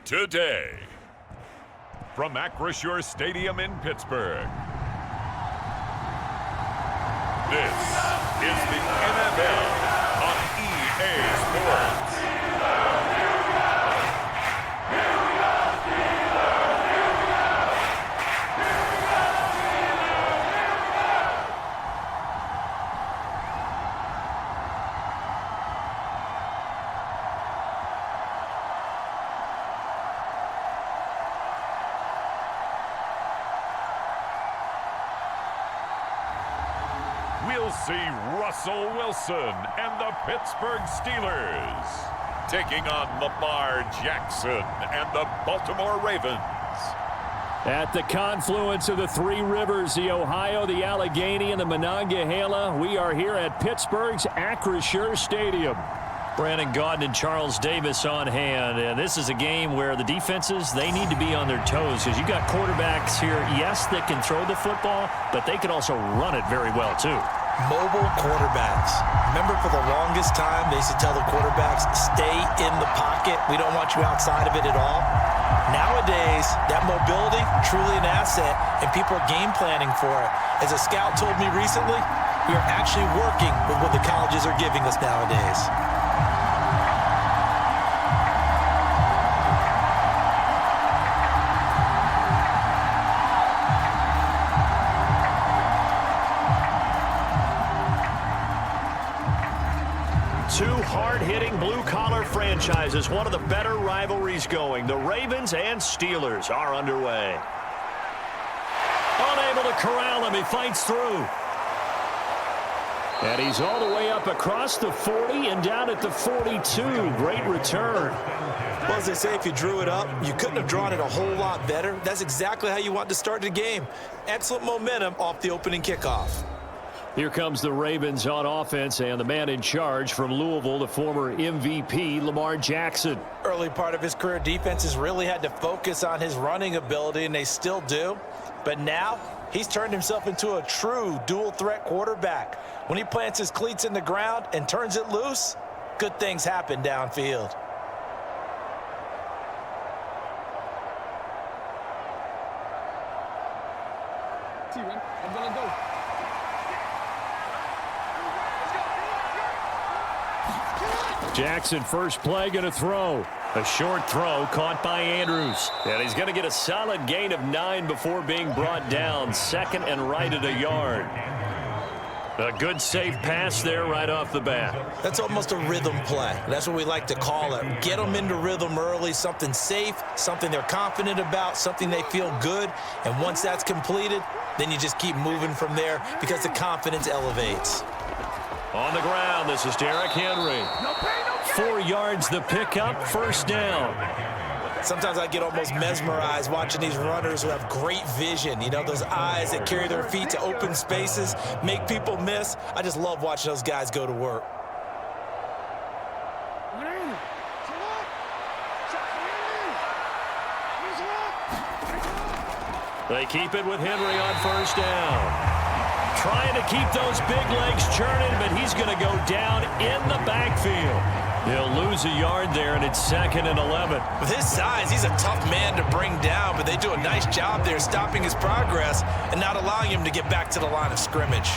today. From Acrisure Stadium in Pittsburgh, this is the NFL on EA Sports. We'll see Russell Wilson and the Pittsburgh Steelers taking on Lamar Jackson and the Baltimore Ravens. At the confluence of the three rivers, the Ohio, the Allegheny, and the Monongahela, we are here at Pittsburgh's Acrisure Stadium. Brandon Gaudin and Charles Davis on hand, and this is a game where the defenses, they need to be on their toes because you've got quarterbacks here, yes, that can throw the football, but they can also run it very well, too. Mobile quarterbacks. Remember, for the longest time, they used to tell the quarterbacks, stay in the pocket. We don't want you outside of it at all. Nowadays, that mobility, truly an asset, and people are game planning for it. As a scout told me recently, we are actually working with what the colleges are giving us nowadays. Two hard-hitting blue-collar franchises, one of the better rivalries going. The Ravens and Steelers are underway. Unable to corral him, he fights through. And he's all the way up across the 40 and down at the 42. Great return. Well, as they say, if you drew it up, you couldn't have drawn it a whole lot better. That's exactly how you want to start the game. Excellent momentum off the opening kickoff. Here comes the Ravens on offense, and the man in charge from Louisville, the former MVP, Lamar Jackson. Early part of his career, defenses really had to focus on his running ability, and they still do. But now, he's turned himself into a true dual-threat quarterback. When he plants his cleats in the ground and turns it loose, good things happen downfield. I'm gonna go. Jackson, first play, going to throw. A short throw caught by Andrews. And he's going to get a solid gain of 9 before being brought down. Second and right at a yard. A good safe pass there right off the bat. That's almost a rhythm play. That's what we like to call it. Get them into rhythm early, something safe, something they're confident about, something they feel good. And once that's completed, then you just keep moving from there because the confidence elevates. On the ground, this is Derrick Henry. 4 yards the pickup, first down. Sometimes I get almost mesmerized watching these runners who have great vision. You know, those eyes that carry their feet to open spaces, make people miss. I just love watching those guys go to work. They keep it with Henry on first down. Trying to keep those big legs churning, but he's going to go down in the backfield. He'll lose a yard there, and it's 2nd and 11. With his size, he's a tough man to bring down, but they do a nice job there stopping his progress and not allowing him to get back to the line of scrimmage.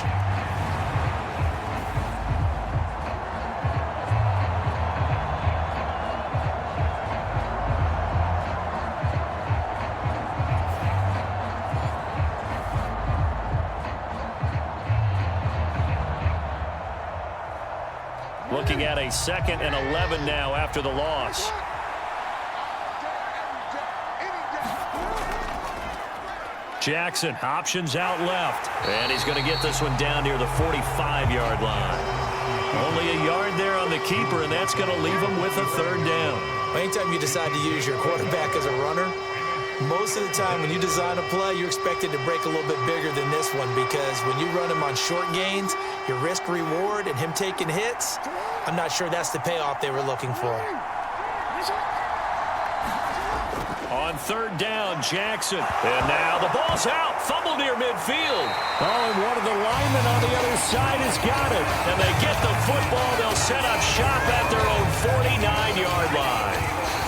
Looking at a 2nd and 11 now after the loss. Jackson options out left. And he's going to get this one down near the 45-yard line. Only a yard there on the keeper, and that's going to leave him with a 3rd down. Anytime you decide to use your quarterback as a runner, most of the time when you design a play, you're expected to break a little bit bigger than this one because when you run him on short gains, your risk-reward and him taking hits, I'm not sure that's the payoff they were looking for. On 3rd down, Jackson. And now the ball's out. Fumble near midfield. Oh, and one of the linemen on the other side has got it. And they get the football. They'll set up shop at their own 49-yard line.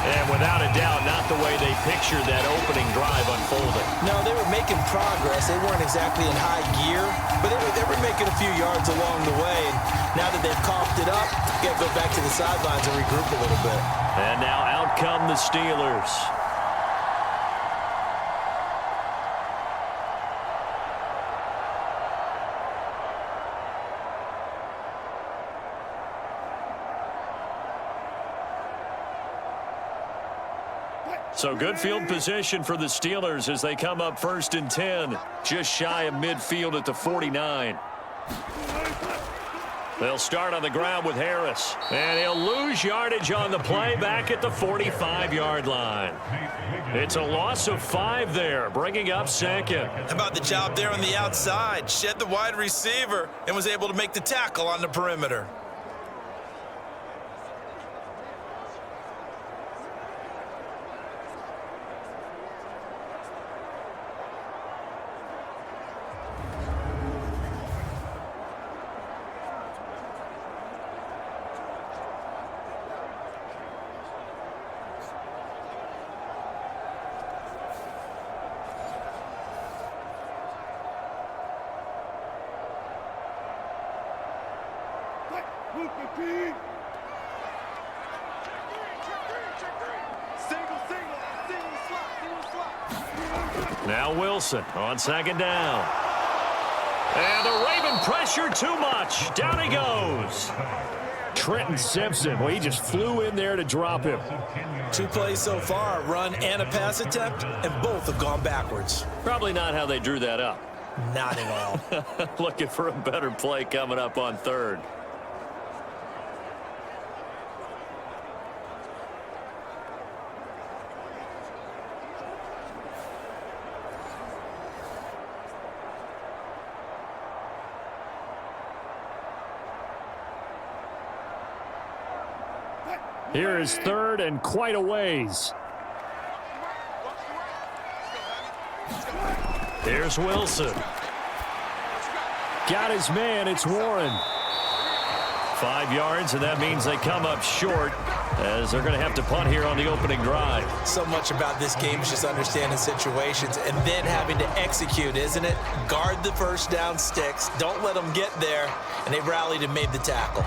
And without a doubt, not the way they pictured that opening drive unfolding. No, they were making progress. They weren't exactly in high gear, but they were making a few yards along the way. And now that they've coughed it up, you got to go back to the sidelines and regroup a little bit. And now out come the Steelers. So good field position for the Steelers as they come up 1st and 10, just shy of midfield at the 49. They'll start on the ground with Harris, and he'll lose yardage on the play back at the 45-yard line. It's a loss of 5 there, bringing up 2nd. How about the job there on the outside? Shed the wide receiver and was able to make the tackle on the perimeter. Now Wilson on 2nd down. And the Raven pressure too much. Down he goes. Trenton Simpson, well, he just flew in there to drop him. 2 plays so far, a run and a pass attempt, and both have gone backwards. Probably not how they drew that up. Not at all. Looking for a better play coming up on 3rd. Here is 3rd and quite a ways. Here's Wilson. Got his man. It's Warren. 5 yards, and that means they come up short as they're going to have to punt here on the opening drive. So much about this game is just understanding situations and then having to execute, isn't it? Guard the first down sticks. Don't let them get there. And they rallied and made the tackle.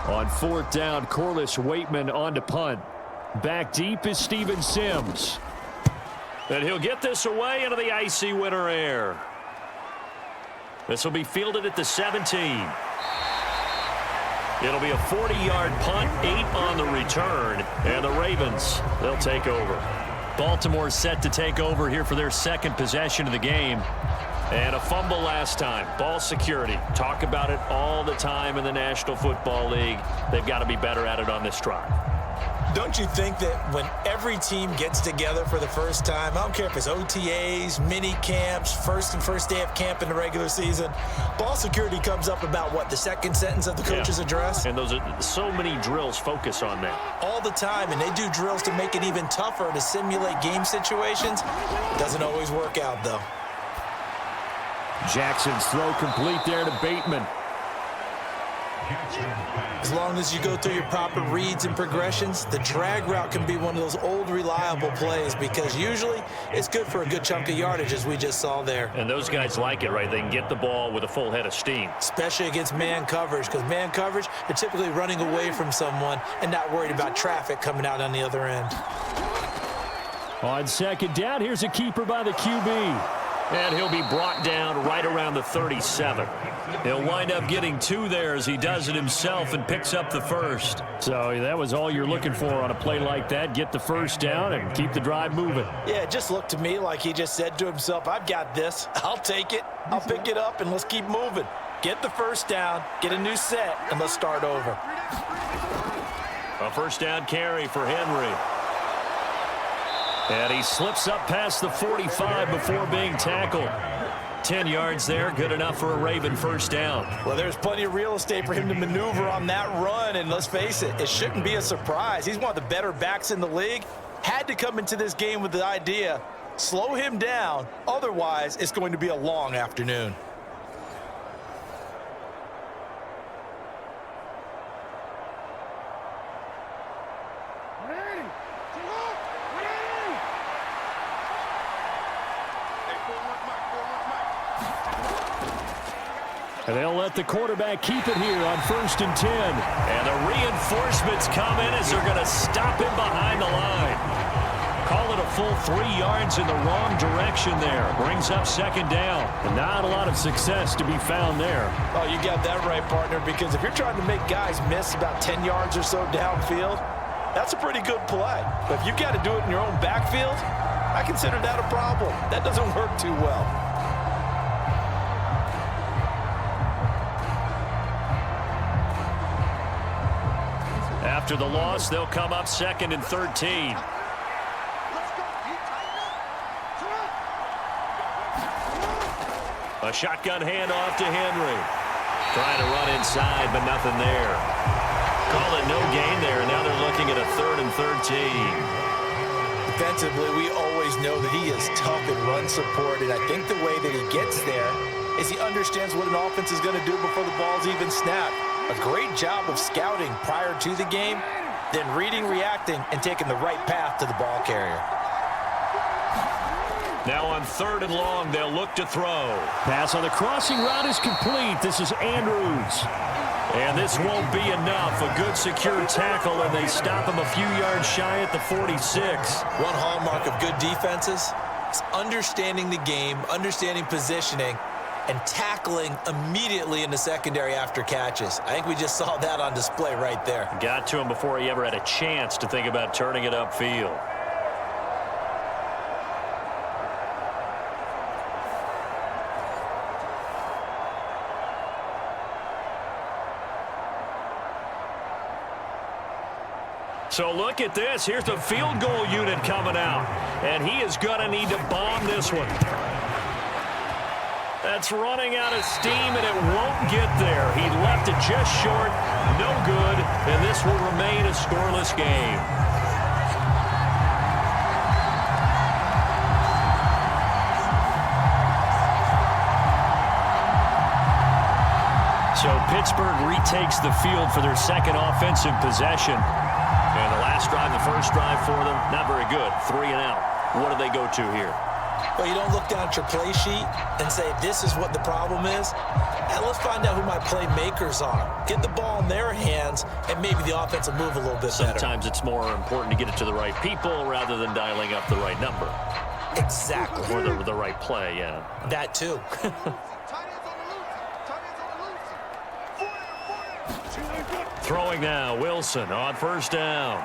On 4th down, Corliss Waitman on to punt. Back deep is Steven Sims. And he'll get this away into the icy winter air. This will be fielded at the 17. It'll be a 40-yard punt, 8 on the return. And the Ravens, they'll take over. Baltimore set to take over here for their 2nd possession of the game. And a fumble last time. Ball security. Talk about it all the time in the National Football League. They've got to be better at it on this drive. Don't you think that when every team gets together for the first time, I don't care if it's OTAs, mini camps, first day of camp in the regular season, ball security comes up about what, the 2nd sentence of the coach's address? And those are so many drills focus on that. All the time, and they do drills to make it even tougher to simulate game situations. Doesn't always work out, though. Jackson's throw complete there to Bateman. As long as you go through your proper reads and progressions, the drag route can be one of those old reliable plays because usually it's good for a good chunk of yardage, as we just saw there. And those guys like it, right? They can get the ball with a full head of steam. Especially against man coverage, because man coverage, they're typically running away from someone and not worried about traffic coming out on the other end. On 2nd down, here's a keeper by the QB. And he'll be brought down right around the 37. He'll wind up getting 2 there as he does it himself and picks up the 1st. So that was all you're looking for on a play like that. Get the 1st down and keep the drive moving. Yeah, it just looked to me like he just said to himself, I've got this. I'll take it. I'll pick it up, and let's keep moving. Get the 1st down, get a new set, and let's start over. A 1st down carry for Henry. And he slips up past the 45 before being tackled. 10 yards there, good enough for a Raven 1st down. Well, there's plenty of real estate for him to maneuver on that run, and let's face it, it shouldn't be a surprise. He's one of the better backs in the league. had to come into this game with the idea, slow him down, otherwise it's going to be a long afternoon. And they'll let the quarterback keep it here on 1st and 10. And the reinforcements come in as they're going to stop him behind the line. Call it a full 3 yards in the wrong direction there. Brings up 2nd down. And not a lot of success to be found there. Oh, you got that right, partner, because if you're trying to make guys miss about 10 yards or so downfield, that's a pretty good play. But if you've got to do it in your own backfield, I consider that a problem. That doesn't work too well. After the loss, they'll come up 2nd and 13. A shotgun handoff to Henry. Trying to run inside, but nothing there. Call it no gain there, and now they're looking at a 3rd and 13. Defensively, we always know that he is tough and run support, and I think the way that he gets there is he understands what an offense is going to do before the ball's even snapped. A great job of scouting prior to the game, then reading, reacting, and taking the right path to the ball carrier. Now on 3rd and long, they'll look to throw. Pass on the crossing route is complete. This is Andrews. And this won't be enough. A good secure tackle, and they stop him a few yards shy at the 46. One hallmark of good defenses is understanding the game, understanding positioning, and tackling immediately in the secondary after catches. I think we just saw that on display right there. Got to him before he ever had a chance to think about turning it upfield. So look at this. Here's the field goal unit coming out. And he is going to need to bomb this one. That's running out of steam, and it won't get there. He left it just short, no good, and this will remain a scoreless game. So Pittsburgh retakes the field for their 2nd offensive possession. And the last drive, the first drive for them, not very good. 3 and out. What do they go to here? Well, you don't look down at your play sheet and say, this is what the problem is. And let's find out who my playmakers are. Get the ball in their hands, and maybe the offense will move a little bit better. Sometimes it's more important to get it to the right people rather than dialing up the right number. Exactly. Or the right play, yeah. That too. Throwing now, Wilson on 1st down.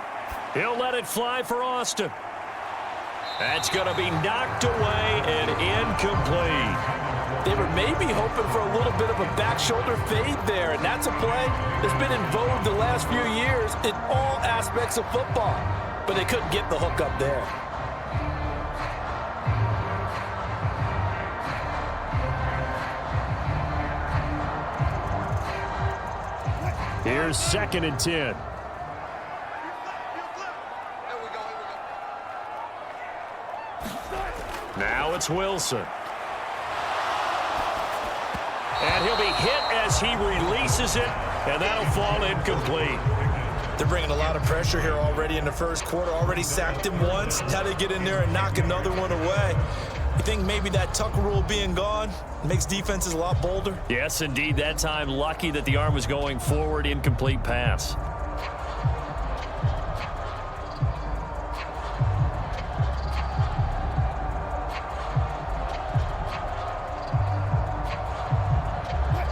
He'll let it fly for Austin. That's going to be knocked away and incomplete. They were maybe hoping for a little bit of a back shoulder fade there, and that's a play that's been in vogue the last few years in all aspects of football. But they couldn't get the hook up there. Here's 2nd and 10. Now it's Wilson. And he'll be hit as he releases it, and that'll fall incomplete. They're bringing a lot of pressure here already in the 1st quarter. Already sacked him once. Now they get in there and knock another one away. You think maybe that Tucker rule being gone makes defenses a lot bolder? Yes, indeed. That time, lucky that the arm was going forward. Incomplete pass.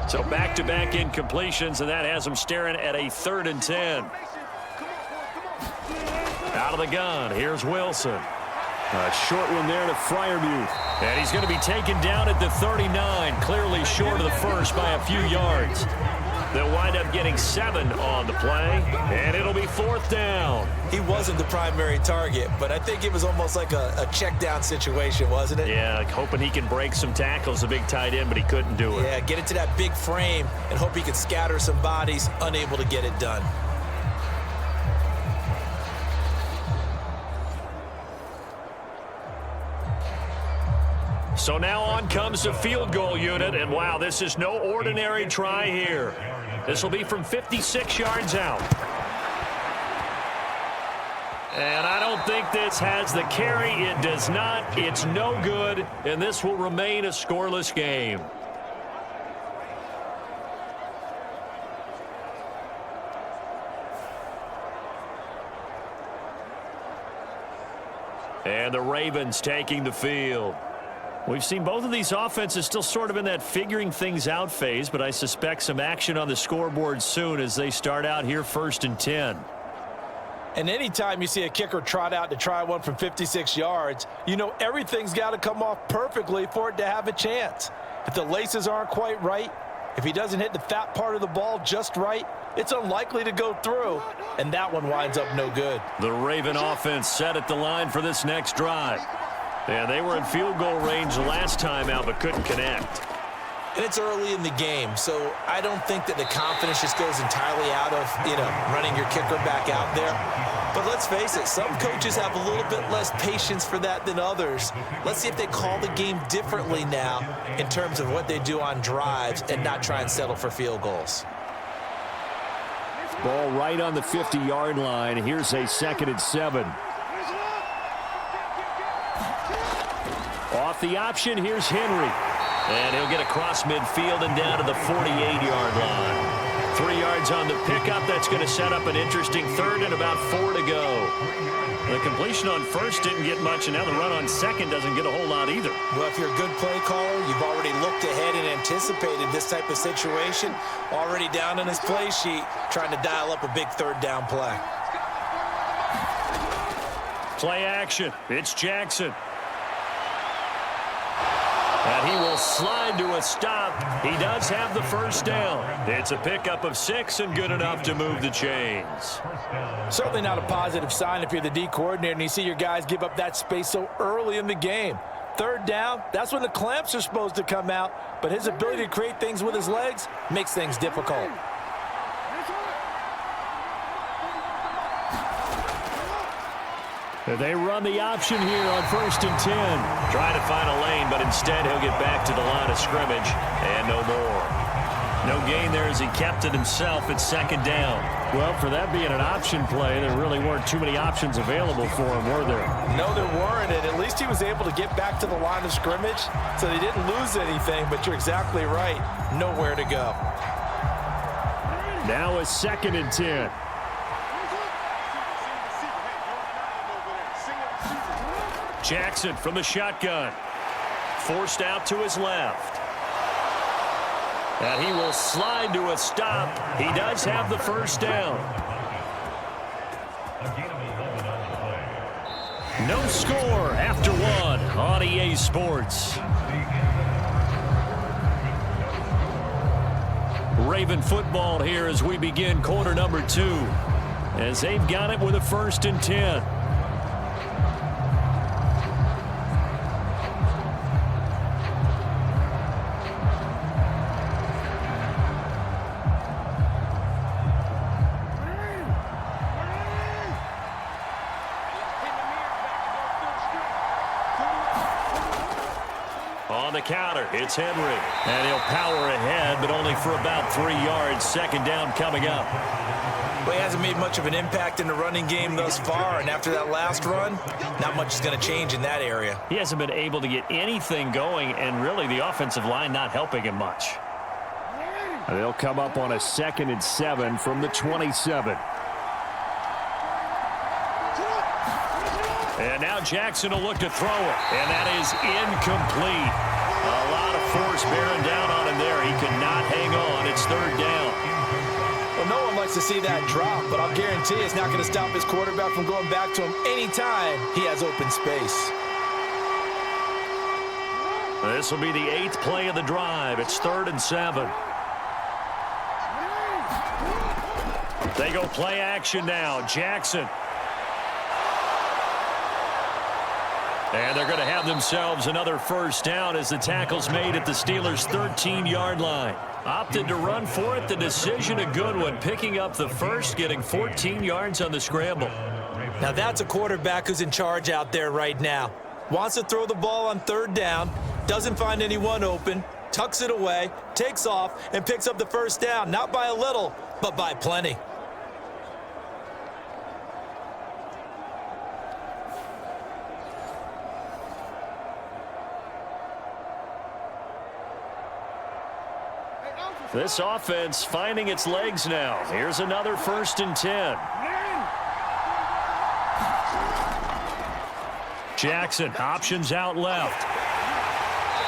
So back-to-back incompletions, and that has them staring at a 3rd and 10. Out of the gun, here's Wilson. A short one there to Freiermuth. And he's going to be taken down at the 39, clearly short of the first by a few yards. They'll wind up getting 7 on the play, and it'll be 4th down. He wasn't the primary target, but I think it was almost like a check down situation, wasn't it? Yeah, hoping he can break some tackles, a big tight end, but he couldn't do it. Yeah, get into that big frame and hope he could scatter some bodies, unable to get it done. So now on comes the field goal unit, and wow, this is no ordinary try here. This will be from 56 yards out. And I don't think this has the carry. It does not. It's no good, and this will remain a scoreless game. And the Ravens taking the field. We've seen both of these offenses still sort of in that figuring things out phase, but I suspect some action on the scoreboard soon as they start out here 1st and 10. And anytime you see a kicker trot out to try one from 56 yards, you know everything's got to come off perfectly for it to have a chance. If the laces aren't quite right, if he doesn't hit the fat part of the ball just right, it's unlikely to go through, and that one winds up no good. The Raven offense set at the line for this next drive. Yeah, they were in field goal range last time out, but couldn't connect. And it's early in the game, so I don't think that the confidence just goes entirely out of, running your kicker back out there. But let's face it, some coaches have a little bit less patience for that than others. Let's see if they call the game differently now in terms of what they do on drives and not try and settle for field goals. Ball right on the 50-yard line. Here's a 2nd and 7. Off the option, here's Henry. And he'll get across midfield and down to the 48-yard line. 3 yards on the pickup. That's going to set up an interesting 3rd and about 4 to go. The completion on 1st didn't get much, and now the run on 2nd doesn't get a whole lot either. Well, if you're a good play caller, you've already looked ahead and anticipated this type of situation. Already down on his play sheet, trying to dial up a big 3rd down play. Play action. It's Jackson. And he will slide to a stop. He does have the 1st down. It's a pickup of 6 and good enough to move the chains. Certainly not a positive sign if you're the D coordinator and you see your guys give up that space so early in the game. 3rd down, that's when the clamps are supposed to come out, but his ability to create things with his legs makes things difficult. They run the option here on 1st and 10. Trying to find a lane, but instead he'll get back to the line of scrimmage, and no more. No gain there as he kept it himself at 2nd down. Well, for that being an option play, there really weren't too many options available for him, were there? No, there weren't, and at least he was able to get back to the line of scrimmage, so they didn't lose anything, but you're exactly right. Nowhere to go. Now a 2nd and 10. Jackson from the shotgun. Forced out to his left. And he will slide to a stop. He does have the 1st down. No score after 1 on EA Sports. Raven football here as we begin quarter number 2. As they've got it with a 1st and 10. On the counter, it's Henry. And he'll power ahead, but only for about 3 yards. 2nd down coming up. Well, he hasn't made much of an impact in the running game thus far, and after that last run, not much is going to change in that area. He hasn't been able to get anything going, and really the offensive line not helping him much. They'll come up on a 2nd and 7 from the 27. And now Jackson will look to throw it, and that is incomplete. A lot of force bearing down on him there. He could not hang on. It's 3rd down. Well, no one likes to see that drop, but I'll guarantee it's not going to stop his quarterback from going back to him anytime he has open space. This will be the 8th play of the drive. It's 3rd and 7. They go play action now. Jackson. And they're going to have themselves another 1st down as the tackle's made at the Steelers' 13-yard line. Opted to run for it. The decision a good one. Picking up the 1st, getting 14 yards on the scramble. Now that's a quarterback who's in charge out there right now. Wants to throw the ball on 3rd down. Doesn't find anyone open, tucks it away, takes off, and picks up the first down. Not by a little, but by plenty. This offense finding its legs now. Here's another 1st and 10. Jackson options out left.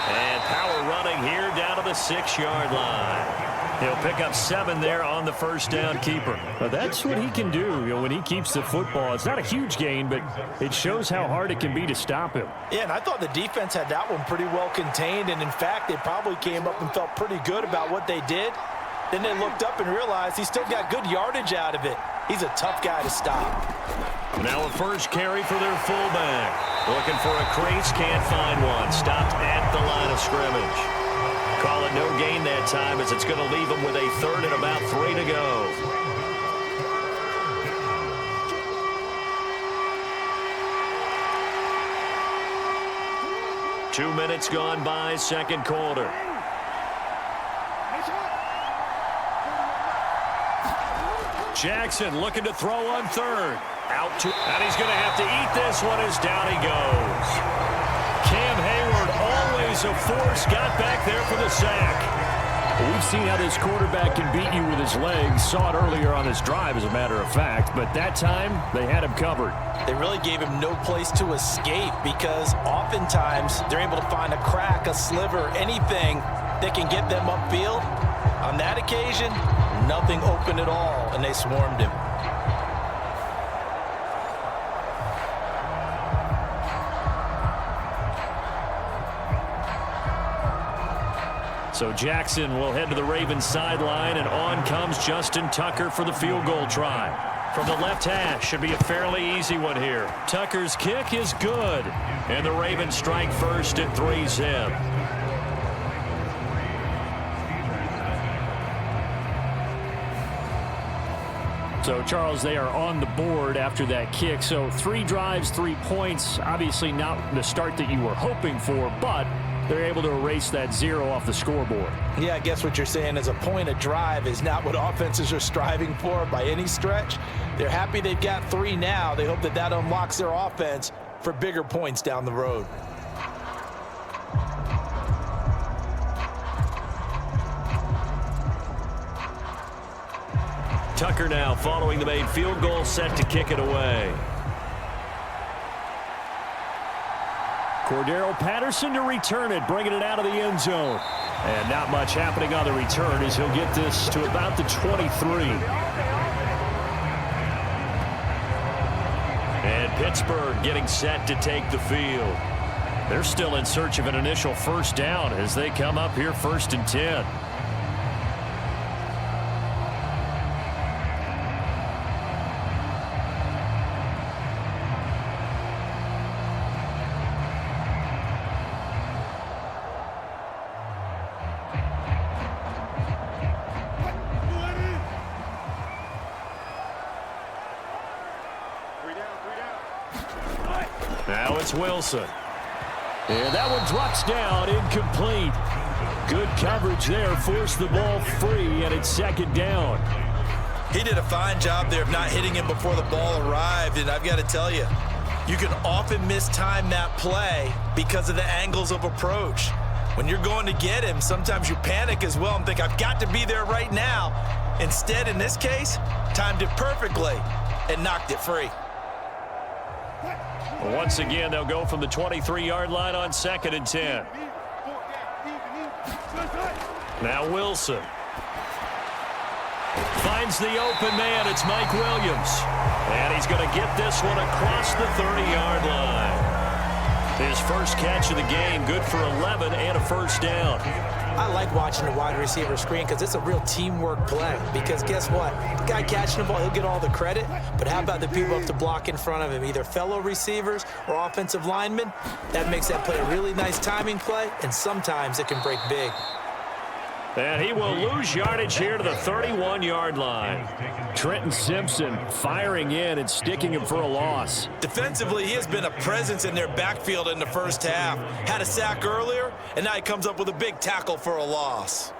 And power running here down to the 6-yard line. He'll pick up 7 there on the first down keeper. But that's what he can do, when he keeps the football. It's not a huge gain, but it shows how hard it can be to stop him. Yeah, and I thought the defense had that one pretty well contained, and in fact, they probably came up and felt pretty good about what they did. Then they looked up and realized he still got good yardage out of it. He's a tough guy to stop. Now a first carry for their fullback. Looking for a crease, can't find one. Stopped at the line of scrimmage. Call it no gain that time as it's going to leave him with a 3rd and about 3 to go. Two minutes gone by, second quarter. Jackson looking to throw on 3rd. Out to, and he's going to have to eat this one as down he goes. Cam Hayward, always a force, got back there for the sack. We've seen how this quarterback can beat you with his legs. Saw it earlier on his drive, as a matter of fact. But that time, they had him covered. They really gave him no place to escape because oftentimes they're able to find a crack, a sliver, anything that can get them upfield. On that occasion, nothing open at all, and they swarmed him. So Jackson will head to the Ravens sideline, and on comes Justin Tucker for the field goal try. From the left hash, should be a fairly easy one here. Tucker's kick is good, and the Ravens strike first at 3-zip. So, Charles, they are on the board after that kick. So 3 drives, 3 points. Obviously not the start that you were hoping for, but they're able to erase that 0 off the scoreboard. Yeah, I guess what you're saying is a point a drive is not what offenses are striving for by any stretch. They're happy they've got 3 now. They hope that that unlocks their offense for bigger points down the road. Tucker now following the made field goal, set to kick it away. Cordero Patterson to return it, bringing it out of the end zone. And not much happening on the return as he'll get this to about the 23. And Pittsburgh getting set to take the field. They're still in search of an initial first down as they come up here 1st and 10. Now it's Wilson. And that one drops down, incomplete. Good coverage there, forced the ball free, and it's 2nd down. He did a fine job there of not hitting him before the ball arrived, and I've got to tell you, you can often mistime that play because of the angles of approach. When you're going to get him, sometimes you panic as well and think, I've got to be there right now. Instead, in this case, timed it perfectly and knocked it free. Once again, they'll go from the 23-yard line on 2nd and 10. Now Wilson. Finds the open man. It's Mike Williams. And he's going to get this one across the 30-yard line. His first catch of the game, good for 11 and a first down. I like watching the wide receiver screen because it's a real teamwork play. Because guess what? The guy catching the ball, he'll get all the credit. But how about the people up to block in front of him, either fellow receivers or offensive linemen? That makes that play a really nice timing play, and sometimes it can break big. And he will lose yardage here to the 31-yard line. Trenton Simpson firing in and sticking him for a loss. Defensively, he has been a presence in their backfield in the first half. Had a sack earlier, and now he comes up with a big tackle for a loss.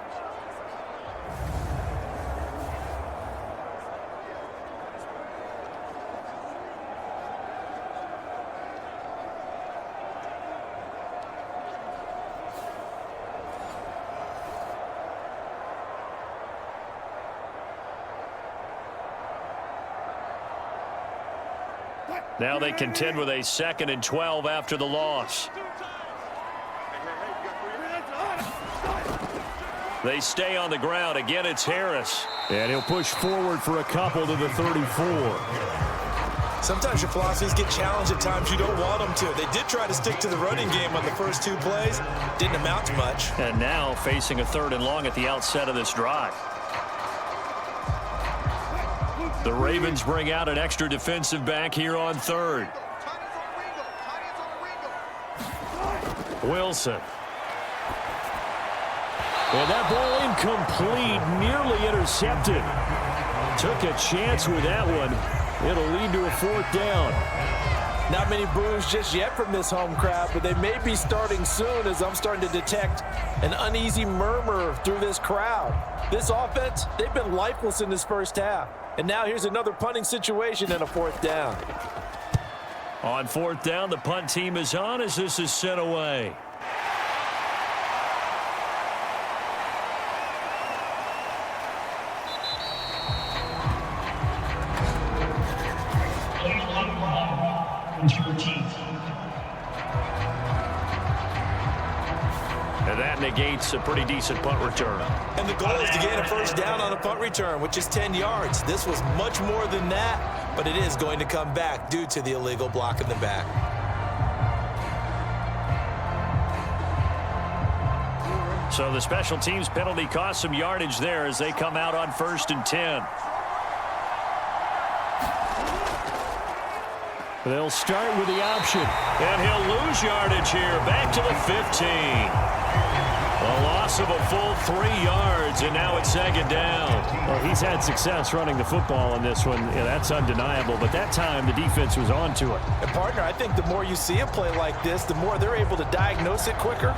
Now they contend with a 2nd and 12 after the loss. They stay on the ground. Again, it's Harris. And he'll push forward for a couple to the 34. Sometimes your philosophies get challenged at times you don't want them to. They did try to stick to the running game on the first 2 plays. Didn't amount to much. And now facing a 3rd and long at the outset of this drive. The Ravens bring out an extra defensive back here on 3rd. Wilson. And that ball incomplete, nearly intercepted. Took a chance with that one. It'll lead to a 4th down. Not many boos just yet from this home crowd, but they may be starting soon as I'm starting to detect an uneasy murmur through this crowd. This offense, they've been lifeless in this first half. And now here's another punting situation and a 4th down. On 4th down, the punt team is on as this is sent away. And that negates a pretty decent punt return. And the goal is to gain a 1st down on a punt return, which is 10 yards. This was much more than that, but it is going to come back due to the illegal block in the back. So the special teams penalty cost some yardage there as they come out on 1st and 10. They'll start with the option. And he'll lose yardage here. Back to the 15. A loss of a full 3 yards, and now it's 2nd down. Well, he's had success running the football in this one. Yeah, that's undeniable. But that time, the defense was onto it. And, partner, I think the more you see a play like this, the more they're able to diagnose it quicker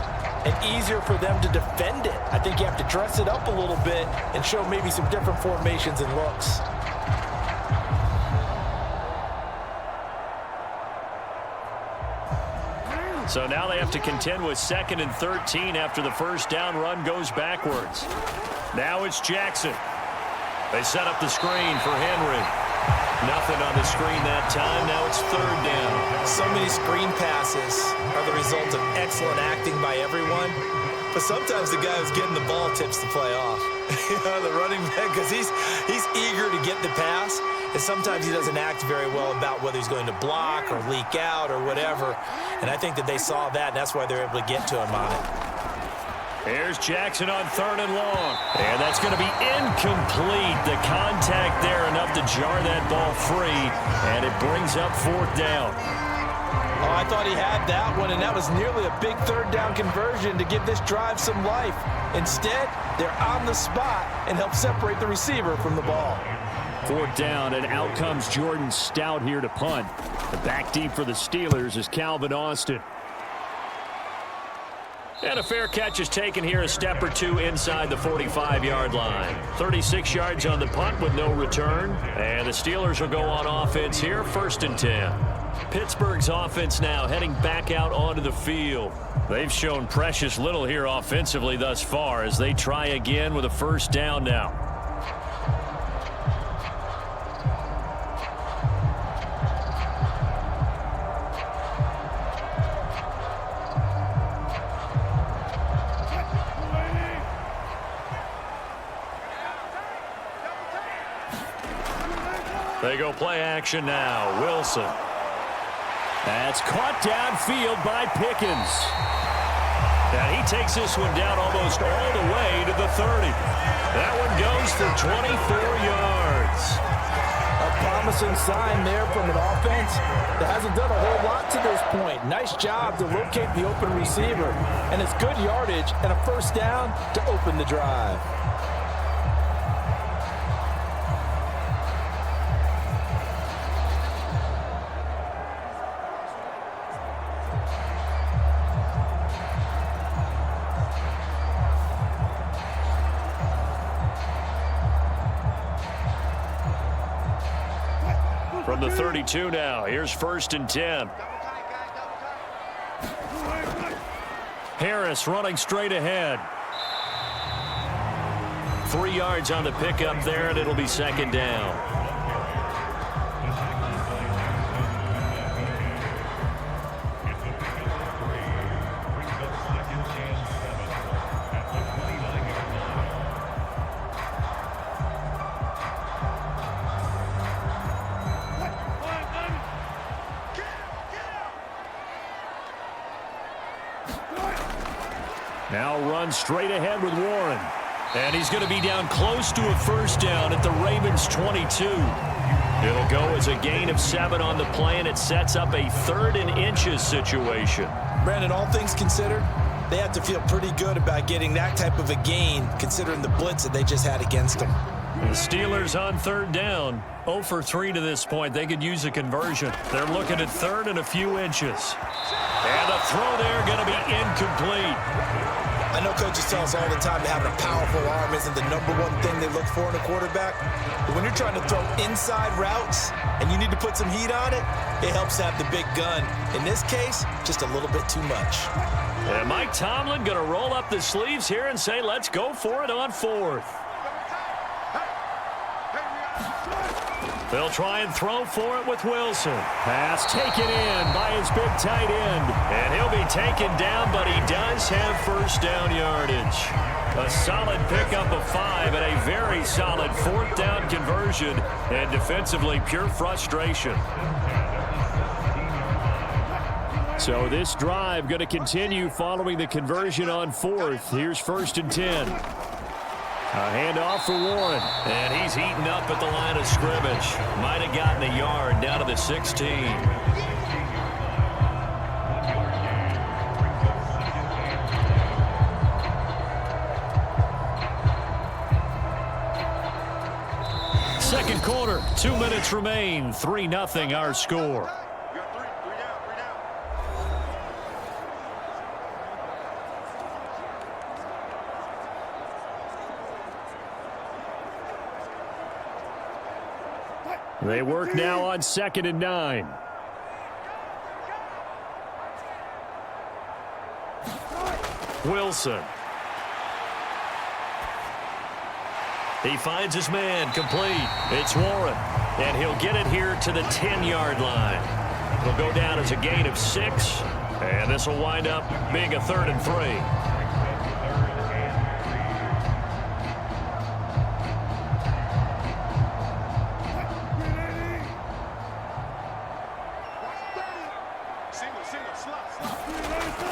and easier for them to defend it. I think you have to dress it up a little bit and show maybe some different formations and looks. So now they have to contend with 2nd and 13 after the 1st down run goes backwards. Now it's Jackson. They set up the screen for Henry. Nothing on the screen that time. Now it's 3rd down. So many screen passes are the result of excellent acting by everyone. But sometimes the guy who's getting the ball tips the play off. You know, the running back, because he's eager to get the pass. And sometimes he doesn't act very well about whether he's going to block or leak out or whatever. And I think that they saw that, and that's why they're able to get to him on it. Here's Jackson on 3rd and long. And that's going to be incomplete. The contact there enough to jar that ball free. And it brings up 4th down. Oh, I thought he had that one, and that was nearly a big 3rd down conversion to give this drive some life. Instead, they're on the spot and help separate the receiver from the ball. 4th down, and out comes Jordan Stout here to punt. The back deep for the Steelers is Calvin Austin. And a fair catch is taken here a step or 2 inside the 45-yard line. 36 yards on the punt with no return. And the Steelers will go on offense here, 1st and 10. Pittsburgh's offense now heading back out onto the field. They've shown precious little here offensively thus far as they try again with a 1st down now. They go play action now. Wilson. That's caught downfield by Pickens. And he takes this one down almost all the way to the 30. That one goes for 24 yards. A promising sign there from an offense that hasn't done a whole lot to this point. Nice job to locate the open receiver. And it's good yardage and a first down to open the drive. From the 32 now, here's 1st and 10. Harris running straight ahead. 3 yards on the pickup there, and it'll be 2nd down. Now runs straight ahead with Warren. And he's going to be down close to a first down at the Ravens' 22. It'll go as a gain of 7 on the play, and it sets up a 3rd and inches situation. Brandon, all things considered, they have to feel pretty good about getting that type of a gain, considering the blitz that they just had against them. The Steelers on 3rd down. 0 for 3 to this point. They could use a conversion. They're looking at 3rd and a few inches. And the throw there going to be incomplete. I know coaches tell us all the time that having a powerful arm isn't the #1 thing they look for in a quarterback. But when you're trying to throw inside routes and you need to put some heat on it, it helps to have the big gun. In this case, just a little bit too much. And Mike Tomlin going to roll up the sleeves here and say, let's go for it on 4th. They'll try and throw for it with Wilson. Pass taken in by his big tight end. And he'll be taken down, but he does have first down yardage. A solid pickup of 5 and a very solid 4th down conversion. And defensively, pure frustration. So this drive going to continue following the conversion on 4th. Here's 1st and 10. A handoff for Warren. And he's heating up at the line of scrimmage. Might have gotten a yard down to the 16. Second quarter, 2 minutes remain. 3-0 our score. They work now on 2nd and 9. Wilson. He finds his man complete. It's Warren. And he'll get it here to the 10-yard line. It'll go down as a gain of 6. And this will wind up being a 3rd and 3.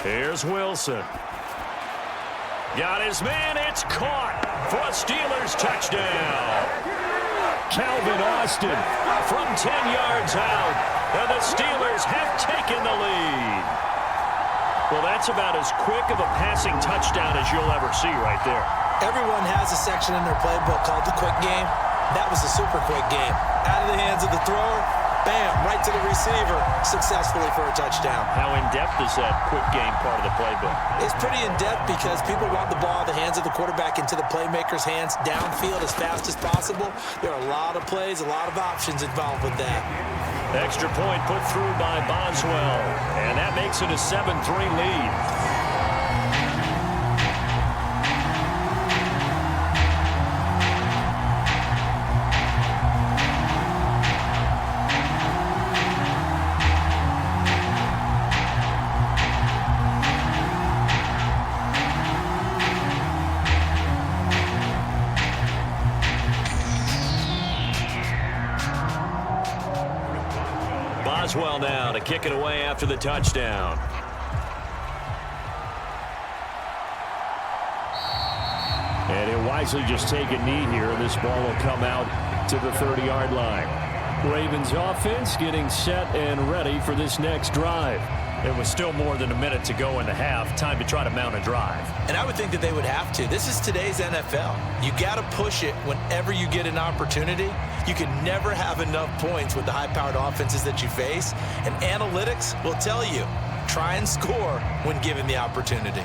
Here's Wilson. Got his man. It's caught for a Steelers touchdown. Calvin Austin from 10 yards out. And the Steelers have taken the lead. Well, that's about as quick of a passing touchdown as you'll ever see right there. Everyone has a section in their playbook called the quick game. That was a super quick game. Out of the hands of the thrower. Bam, right to the receiver, successfully for a touchdown. How in-depth is that quick game part of the playbook? It's pretty in-depth because people want the ball out of the hands of the quarterback into the playmaker's hands downfield as fast as possible. There are a lot of plays, a lot of options involved with that. Extra point put through by Boswell, and that makes it a 7-3 lead. Boswell now to kick it away after the touchdown. And he'll wisely just take a knee here, and this ball will come out to the 30-yard line. Ravens offense getting set and ready for this next drive. It was still more than a minute to go in the half. Time to try to mount a drive. And I would think that they would have to. This is today's NFL. You got to push it whenever you get an opportunity. You can never have enough points with the high-powered offenses that you face. And analytics will tell you, try and score when given the opportunity.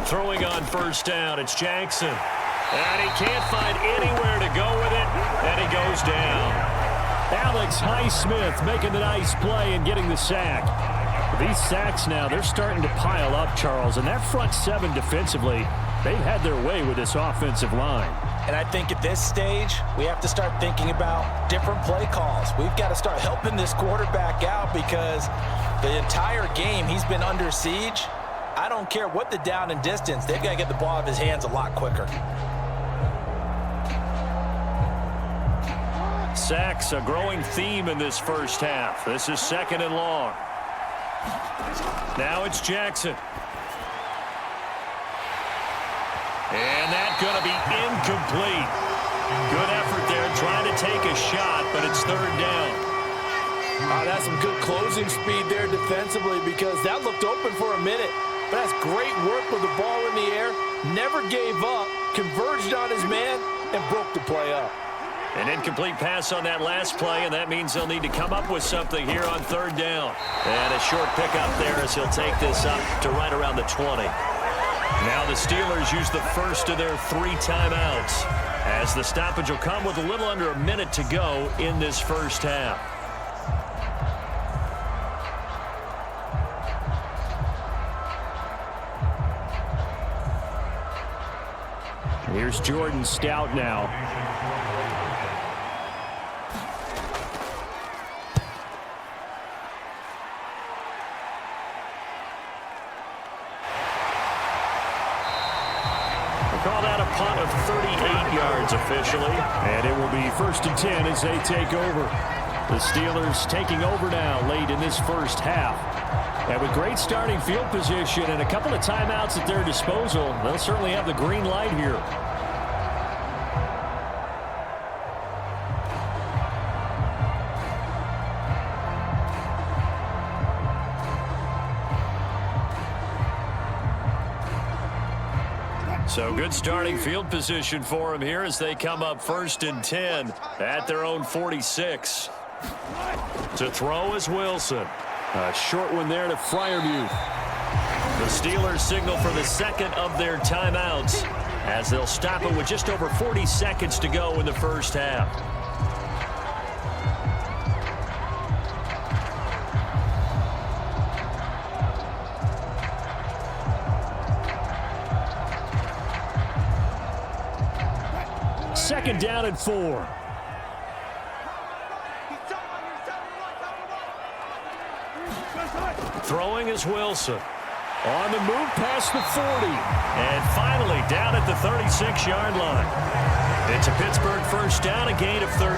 Throwing on first down, it's Jackson. And he can't find anywhere to go with it, and he goes down. Alex Highsmith making the nice play and getting the sack. These sacks now, they're starting to pile up, Charles, and that front seven defensively, they've had their way with this offensive line. And I think at this stage, we have to start thinking about different play calls. We've got to start helping this quarterback out because the entire game he's been under siege. I don't care what the down and distance. They've got to get the ball out of his hands a lot quicker. Sacks, a growing theme in this first half. This is second and long. Now it's Jackson. And that's going to be incomplete. Good effort there trying to take a shot, but it's third down. That's some good closing speed there defensively because that looked open for a minute. But that's great work with the ball in the air. Never gave up, converged on his man, and broke the play up. An incomplete pass on that last play, and that means they'll need to come up with something here on third down. And a short pickup there as he'll take this up to right around the 20. Now the Steelers use the first of their 3 timeouts as the stoppage will come with a little under a minute to go in this first half. Here's Jordan Stout now. Call that a punt of 38 yards officially. And it will be 1st and 10 as they take over. The Steelers taking over now late in this first half. And with great starting field position and a couple of timeouts at their disposal, they'll certainly have the green light here. So good starting field position for them here as they come up 1st and 10 at their own 46. To throw is Wilson. A short one there to Freiermuth. The Steelers signal for the second of their timeouts as they'll stop it with just over 40 seconds to go in the first half. Second down and 4. Throwing is Wilson. On the move past the 40. And finally down at the 36-yard line. It's a Pittsburgh first down, a gain of 13.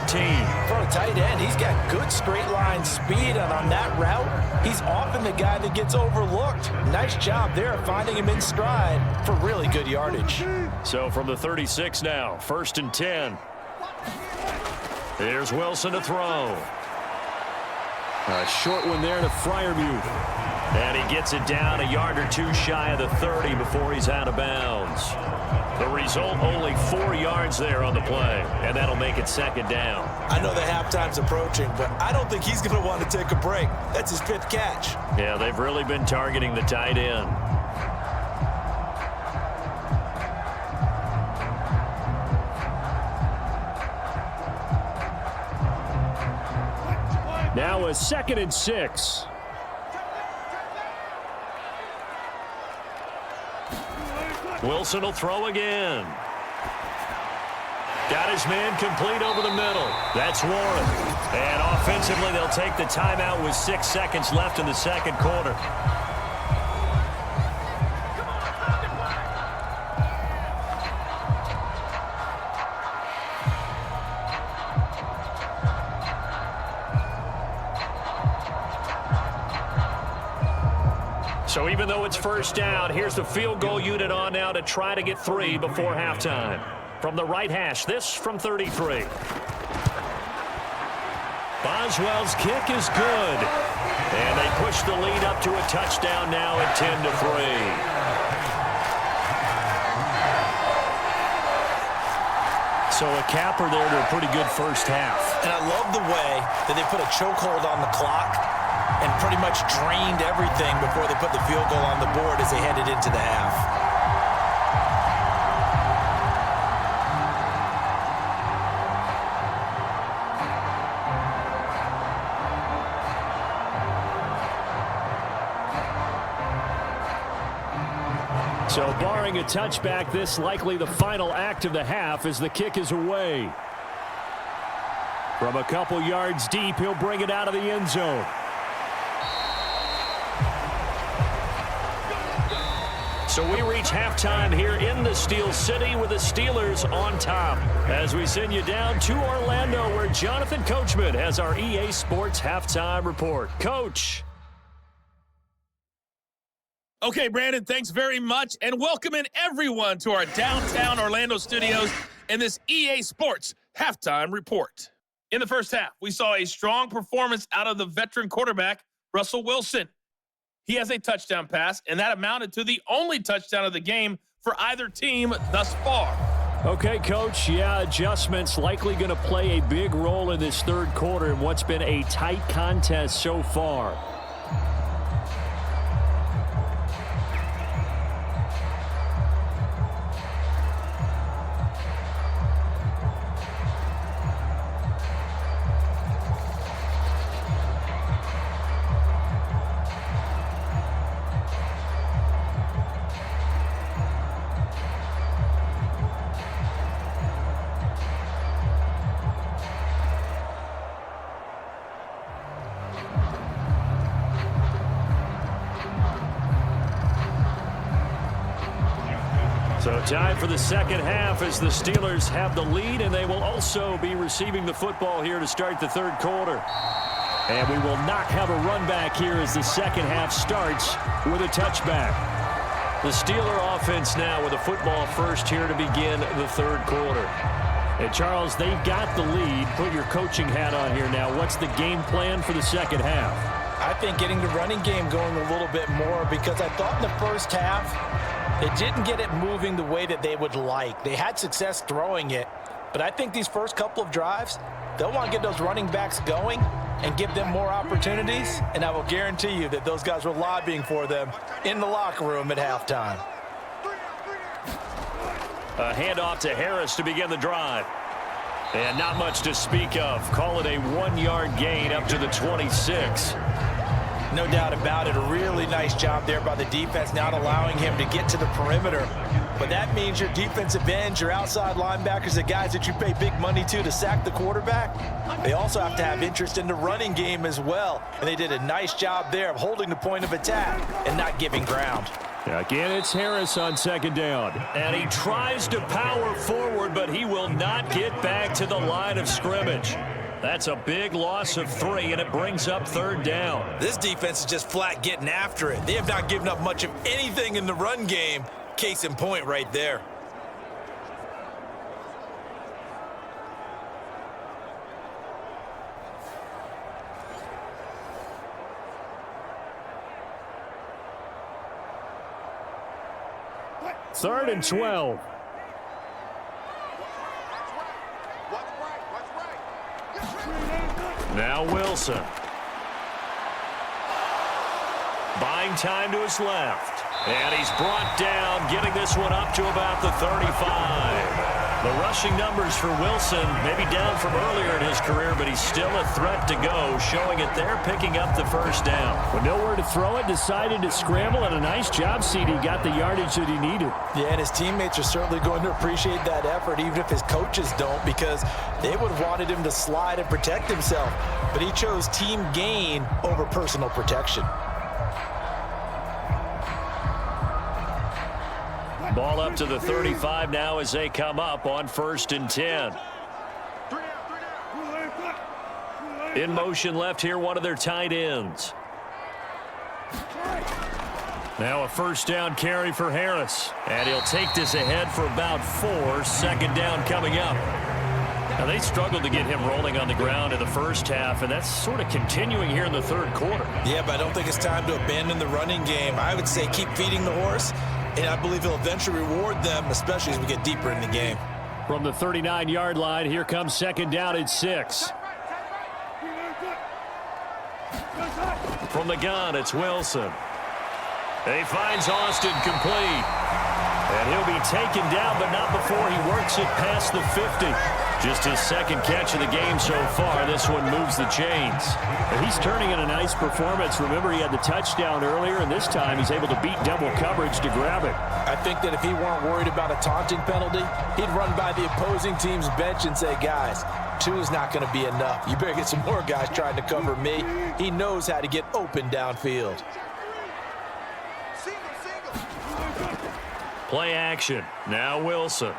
For a tight end, he's got good straight line speed, and on that route, he's often the guy that gets overlooked. Nice job there finding him in stride for really good yardage. So from the 36 now, 1st and 10. Here's Wilson to throw. A short one there to Freiermuth. And he gets it down a yard or 2 shy of the 30 before he's out of bounds. The result, only 4 yards there on the play, and that'll make it second down. I know the halftime's approaching, but I don't think he's going to want to take a break. That's his 5th catch. Yeah, they've really been targeting the tight end. Now a 2nd and 6. Wilson will throw again. Got his man complete over the middle. That's Warren. And offensively, they'll take the timeout with 6 seconds left in the second quarter. So even though it's first down, here's the field goal unit on now to try to get 3 before halftime. From the right hash, this from 33. Boswell's kick is good. And they push the lead up to a touchdown now at 10-3. So a capper there to a pretty good first half. And I love the way that they put a chokehold on the clock and pretty much drained everything before they put the field goal on the board as they headed into the half. So barring a touchback, this likely the final act of the half as the kick is away. From a couple yards deep, he'll bring it out of the end zone. So we reach halftime here in the Steel City with the Steelers on top. As we send you down to Orlando where Jonathan Coachman has our EA Sports Halftime Report. Coach. Okay, Brandon, thanks very much, and welcome in everyone to our downtown Orlando studios in this EA Sports Halftime Report. In the first half, we saw a strong performance out of the veteran quarterback, Russell Wilson. He has a touchdown pass, and that amounted to the only touchdown of the game for either team thus far. Okay, Coach, yeah, adjustments likely going to play a big role in this third quarter in what's been a tight contest so far. So time for the second half as the Steelers have the lead, and they will also be receiving the football here to start the third quarter. And we will not have a run back here as the second half starts with a touchback. The Steeler offense now with a football first here to begin the third quarter. And Charles, they've got the lead. Put your coaching hat on here now. What's the game plan for the second half? I think getting the running game going a little bit more, because I thought in the first half they didn't get it moving the way that they would like. They had success throwing it, but I think these first couple of drives, they'll want to get those running backs going and give them more opportunities, and I will guarantee you that those guys were lobbying for them in the locker room at halftime. A handoff to Harris to begin the drive. And not much to speak of. Call it a 1-yard gain up to the 26. No doubt about it. A really nice job there by the defense, not allowing him to get to the perimeter. But that means your defensive ends, your outside linebackers, the guys that you pay big money to sack the quarterback, they also have to have interest in the running game as well. And they did a nice job there of holding the point of attack and not giving ground. Again, it's Harris on second down. And he tries to power forward, but he will not get back to the line of scrimmage. That's a big loss of 3, and it brings up third down. This defense is just flat getting after it. They have not given up much of anything in the run game. Case in point right there. Third and 12. Now Wilson. Buying time to his left. And he's brought down, getting this one up to about the 35. The rushing numbers for Wilson maybe down from earlier in his career, but he's still a threat to go, showing it there, picking up the first down. With nowhere to throw it, decided to scramble, and a nice job, CD. Got the yardage that he needed. Yeah, and his teammates are certainly going to appreciate that effort, even if his coaches don't, because they would have wanted him to slide and protect himself. But he chose team gain over personal protection. Ball up to the 35 now as they come up on 1st and 10. In motion left here, one of their tight ends. Now a first down carry for Harris. And he'll take this ahead for about 4. Second down coming up. Now they struggled to get him rolling on the ground in the first half, and that's sort of continuing here in the third quarter. Yeah, but I don't think it's time to abandon the running game. I would say keep feeding the horse, and I believe he'll eventually reward them, especially as we get deeper in the game. From the 39-yard line, here comes second down at 6. From the gun, it's Wilson. He finds Austin complete. And he'll be taken down, but not before he works it past the 50. Just his second catch of the game so far. This one moves the chains. And he's turning in a nice performance. Remember, he had the touchdown earlier, and this time he's able to beat double coverage to grab it. I think that if he weren't worried about a taunting penalty, he'd run by the opposing team's bench and say, guys, 2 is not going to be enough. You better get some more guys trying to cover me. He knows how to get open downfield. Play action. Now Wilson.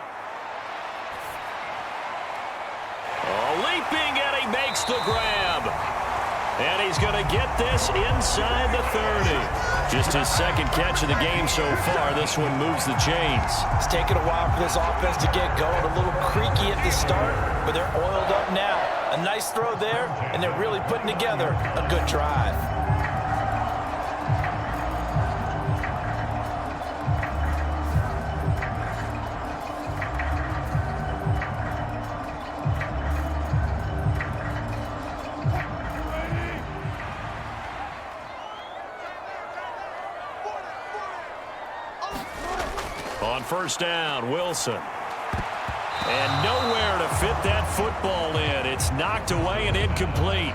Leaping, and he makes the grab. And he's going to get this inside the 30. Just his second catch of the game so far. This one moves the chains. It's taken a while for this offense to get going. A little creaky at the start, but they're oiled up now. A nice throw there, and they're really putting together a good drive. On first down, Wilson. And nowhere to fit that football in. It's knocked away and incomplete.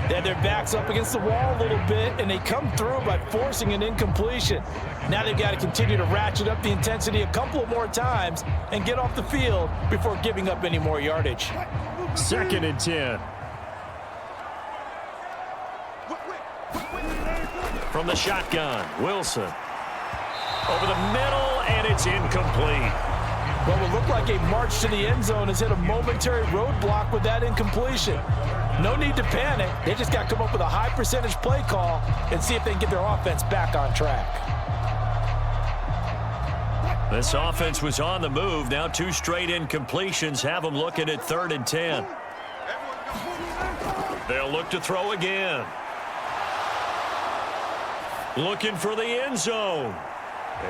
They had their backs up against the wall a little bit, and they come through by forcing an incompletion. Now they've got to continue to ratchet up the intensity a couple of more times and get off the field before giving up any more yardage. 2nd and 10. From the shotgun, Wilson. Over the middle, and it's incomplete. What will look like a march to the end zone has hit a momentary roadblock with that incompletion. No need to panic. They just got to come up with a high percentage play call and see if they can get their offense back on track. This offense was on the move. Now 2 straight incompletions have them looking at 3rd and 10. They'll look to throw again. Looking for the end zone.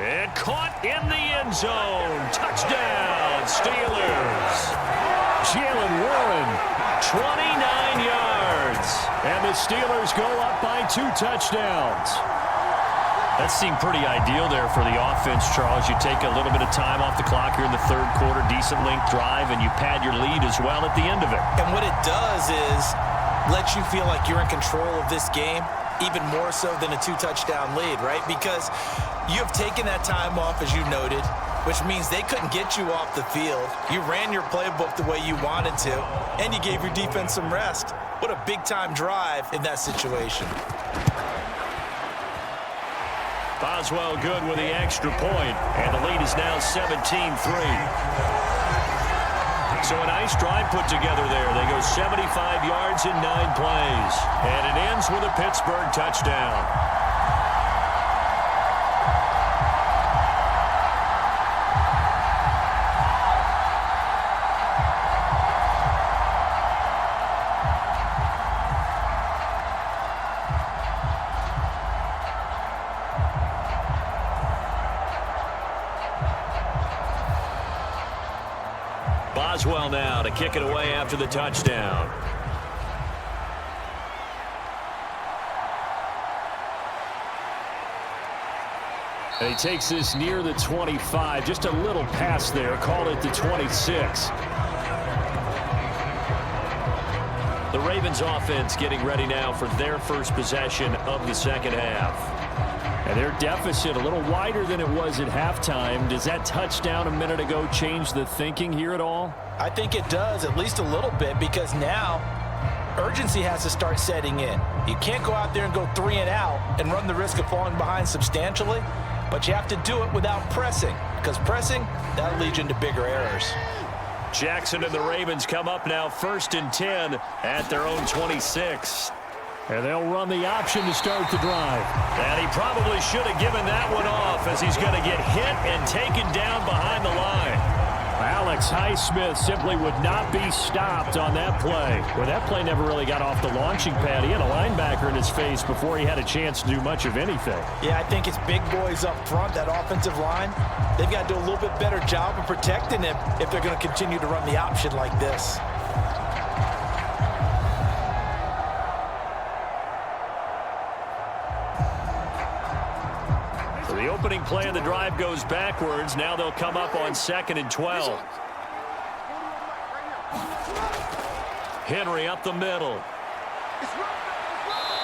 And caught in the end zone. Touchdown, Steelers. Jalen Warren, 29 yards. And the Steelers go up by 2 touchdowns. That seemed pretty ideal there for the offense, Charles. You take a little bit of time off the clock here in the third quarter, decent length drive, and you pad your lead as well at the end of it. And what it does is let you feel like you're in control of this game, even more so than a 2-touchdown lead, right? Because you have taken that time off, as you noted, which means they couldn't get you off the field. You ran your playbook the way you wanted to, and you gave your defense some rest. What a big-time drive in that situation. Boswell good with the extra point, and the lead is now 17-3. So a nice drive put together there. They go 75 yards in 9 plays, and it ends with a Pittsburgh touchdown. Boswell now to kick it away after the touchdown. And he takes this near the 25. Just a little pass there. Call it the 26. The Ravens offense getting ready now for their first possession of the second half. And their deficit a little wider than it was at halftime. Does that touchdown a minute ago change the thinking here at all? I think it does, at least a little bit, because now urgency has to start setting in. You can't go out there and go 3 and out and run the risk of falling behind substantially, but you have to do it without pressing, because pressing, that'll lead you into bigger errors. Jackson and the Ravens come up now 1st and 10 at their own 26. And they'll run the option to start the drive. And he probably should have given that one off as he's going to get hit and taken down behind the line. Alex Highsmith simply would not be stopped on that play. Well, that play never really got off the launching pad. He had a linebacker in his face before he had a chance to do much of anything. Yeah, I think it's big boys up front, that offensive line. They've got to do a little bit better job of protecting him if they're going to continue to run the option like this. The opening play of the drive goes backwards. Now they'll come up on 2nd and 12. Henry up the middle.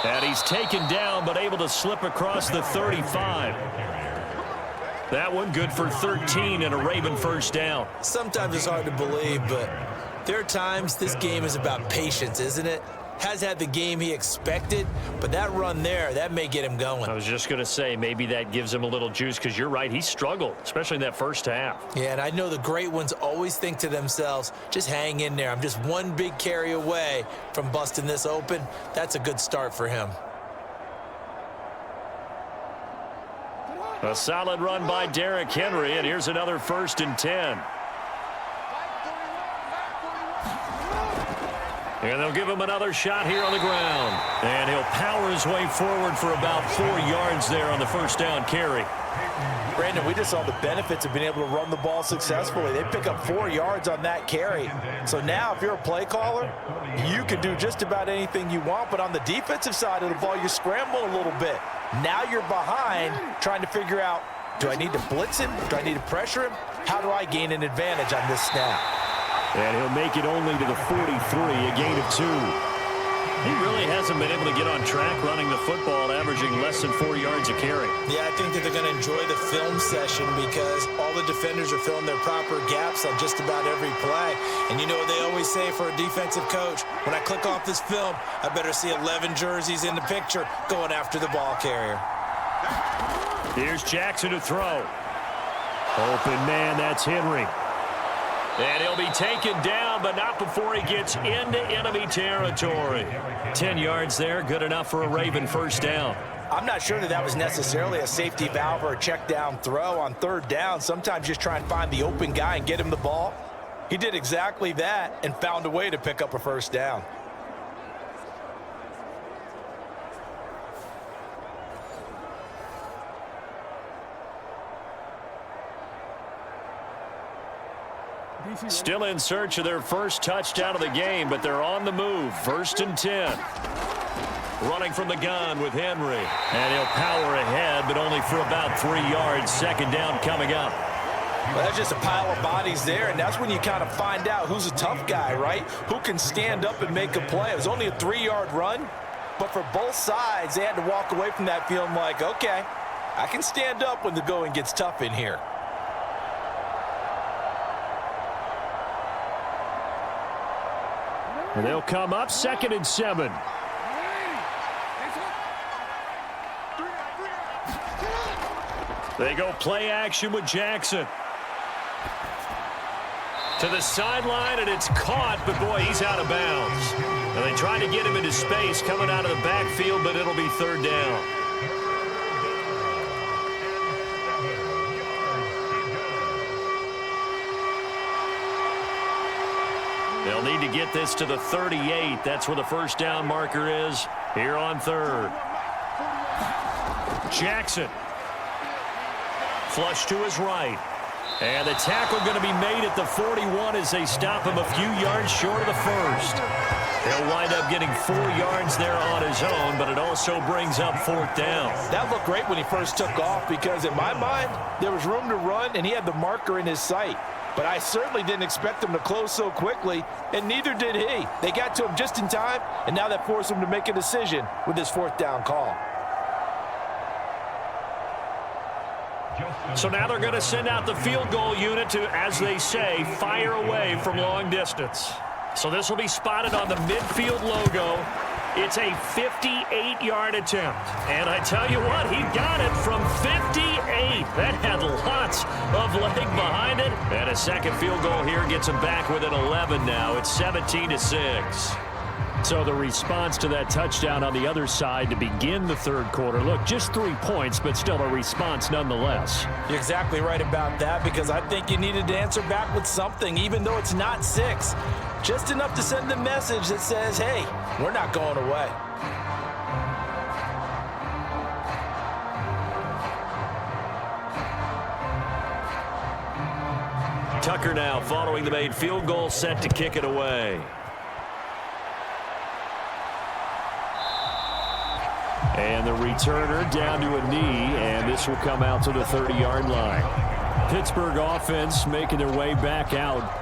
And he's taken down but able to slip across the 35. That one good for 13 and a Raven first down. Sometimes it's hard to believe, but there are times this game is about patience, isn't it? Has had the game he expected, but that run there, that may get him going. I was just going to say, maybe that gives him a little juice because you're right, he struggled, especially in that first half. Yeah, and I know the great ones always think to themselves, just hang in there. I'm just one big carry away from busting this open. That's a good start for him. A solid run by Derrick Henry, and here's another 1st and 10. And they'll give him another shot here on the ground. And he'll power his way forward for about 4 yards there on the first down carry. Brandon, we just saw the benefits of being able to run the ball successfully. They pick up 4 yards on that carry. So now if you're a play caller, you can do just about anything you want. But on the defensive side of the ball, you scramble a little bit. Now you're behind trying to figure out, do I need to blitz him? Do I need to pressure him? How do I gain an advantage on this snap? And he'll make it only to the 43, a gain of 2. He really hasn't been able to get on track running the football, averaging less than 4 yards a carry. Yeah, I think that they're going to enjoy the film session because all the defenders are filling their proper gaps on just about every play. And you know what they always say for a defensive coach? When I click off this film, I better see 11 jerseys in the picture going after the ball carrier. Here's Jackson to throw. Open man, that's Henry. And he'll be taken down, but not before he gets into enemy territory. 10 yards there, good enough for a Raven first down. I'm not sure that that was necessarily a safety valve or a check down throw on 3rd down. Sometimes just try and find the open guy and get him the ball. He did exactly that and found a way to pick up a first down. Still in search of their first touchdown of the game, but they're on the move. 1st and 10. Running from the gun with Henry. And he'll power ahead, but only for about 3 yards. 2nd down coming up. Well, that's just a pile of bodies there, and that's when you kind of find out who's a tough guy, right? Who can stand up and make a play. It was only a 3-yard run, but for both sides, they had to walk away from that feeling like, okay, I can stand up when the going gets tough in here. And they'll come up 2nd and 7. They go play action with Jackson. To the sideline, and it's caught, but boy, he's out of bounds. And they try to get him into space coming out of the backfield, but it'll be 3rd down. They'll need to get this to the 38. That's where the first down marker is here on 3rd. Jackson. Flush to his right. And the tackle going to be made at the 41 as they stop him a few yards short of the first. He'll wind up getting 4 yards there on his own, but it also brings up 4th down. That looked great when he first took off because in my mind, there was room to run and he had the marker in his sight. But I certainly didn't expect him to close so quickly, and neither did he. They got to him just in time, and now that forced him to make a decision with his 4th down call. So now they're going to send out the field goal unit to, as they say, fire away from long distance. So this will be spotted on the midfield logo. It's a 58-yard attempt. And I tell you what, he got it from 58. That had lots of leg behind it. And a second field goal here gets him back within 11 now. It's 17-6. So the response to that touchdown on the other side to begin the third quarter. Look, just 3 points, but still a response nonetheless. You're exactly right about that, because I think you needed to answer back with something, even though it's not 6. Just enough to send a message that says, hey, we're not going away. Tucker now following the made field goal, set to kick it away. And the returner down to a knee, and this will come out to the 30-yard line. Pittsburgh offense making their way back out.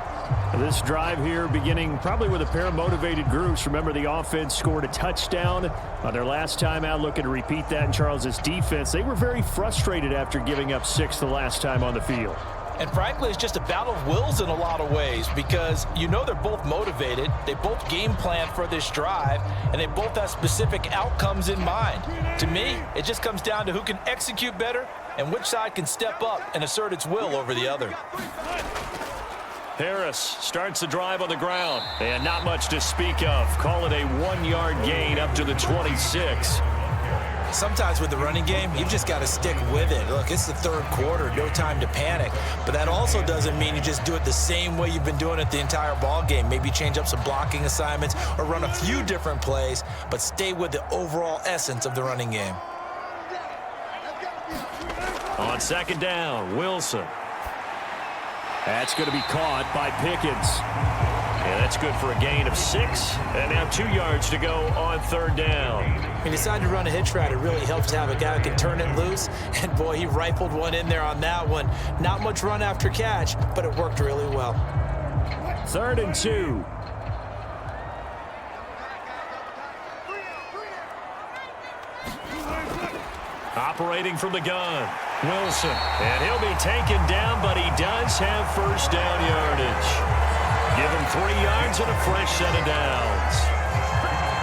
This drive here beginning probably with a pair of motivated groups. Remember, the offense scored a touchdown on their last time out, looking to repeat that in Charles's defense. They were very frustrated after giving up 6 the last time on the field. And frankly, it's just a battle of wills in a lot of ways, because you know they're both motivated, they both game plan for this drive, and they both have specific outcomes in mind. To me, it just comes down to who can execute better and which side can step up and assert its will over the other. Harris starts the drive on the ground, and not much to speak of. Call it a 1-yard gain up to the 26. Sometimes with the running game, you've just got to stick with it. Look, it's the third quarter, no time to panic. But that also doesn't mean you just do it the same way you've been doing it the entire ball game. Maybe change up some blocking assignments or run a few different plays, but stay with the overall essence of the running game. On second down, Wilson. That's going to be caught by Pickens. Yeah, that's good for a gain of 6. And now 2 yards to go on third down. When you decide to run a hitch route, it really helps to have a guy who can turn it loose. And, boy, he rifled one in there on that one. Not much run after catch, but it worked really well. 3rd and 2. Operating from the gun, Wilson. And he'll be taken down, but he does have first down yardage. Give him 3 yards and a fresh set of downs.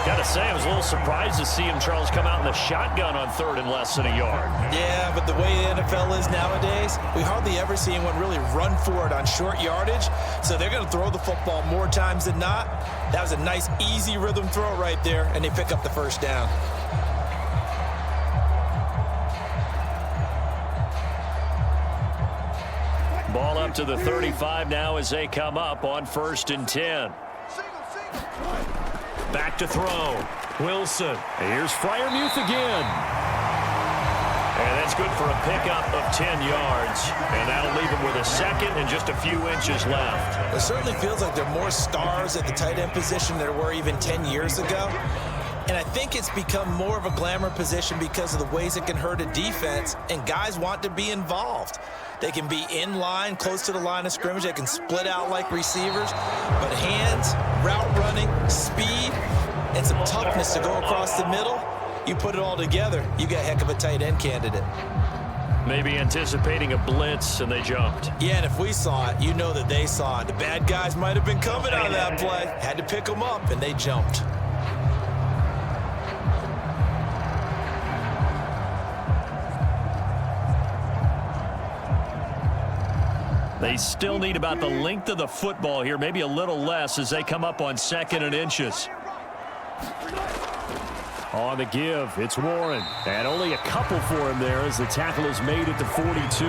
Got to say, I was a little surprised to see him, Charles, come out in the shotgun on 3rd and less than a yard. Yeah, but the way the NFL is nowadays, we hardly ever see anyone really run for it on short yardage. So they're going to throw the football more times than not. That was a nice, easy rhythm throw right there, and they pick up the first down. Ball up to the 35 now as they come up on 1st and 10. Back to throw. Wilson. Here's Freiermuth again. And that's good for a pickup of 10 yards. And that'll leave him with a second and just a few inches left. It certainly feels like there are more stars at the tight end position than there were even 10 years ago. And I think it's become more of a glamour position because of the ways it can hurt a defense, and guys want to be involved. They can be in line, close to the line of scrimmage. They can split out like receivers. But hands, route running, speed, and some toughness to go across the middle, you put it all together, you got a heck of a tight end candidate. Maybe anticipating a blitz, and they jumped. Yeah, and if we saw it, you know that they saw it. The bad guys might have been coming on that play. Had to pick them up, and they jumped. They still need about the length of the football here, maybe a little less as they come up on 2nd and inches. On the give, it's Warren. And only a couple for him there as the tackle is made at the 42.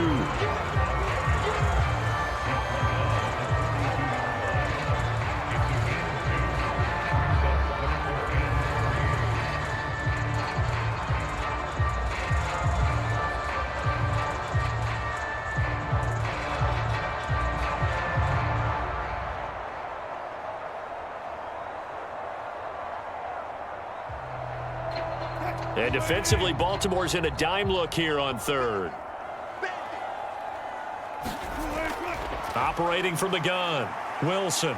And defensively, Baltimore's in a dime look here on 3rd. Operating from the gun, Wilson.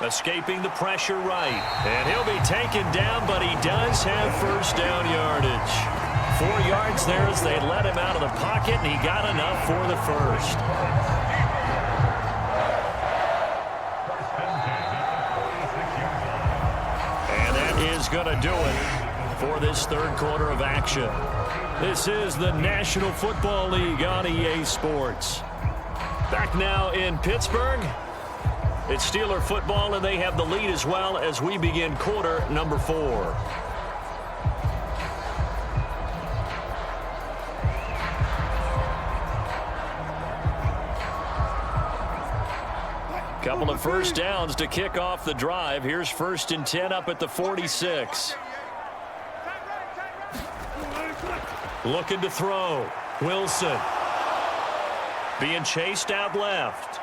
Escaping the pressure right. And he'll be taken down, but he does have first down yardage. 4 yards there as they let him out of the pocket, and he got enough for the first. Is going to do it for this third quarter of action. This is the National Football League on EA Sports. Back now in Pittsburgh. It's Steeler football, and they have the lead as well as we begin quarter number 4. Couple of first downs to kick off the drive. Here's 1st and 10 up at the 46. Looking to throw. Wilson. Being chased out left.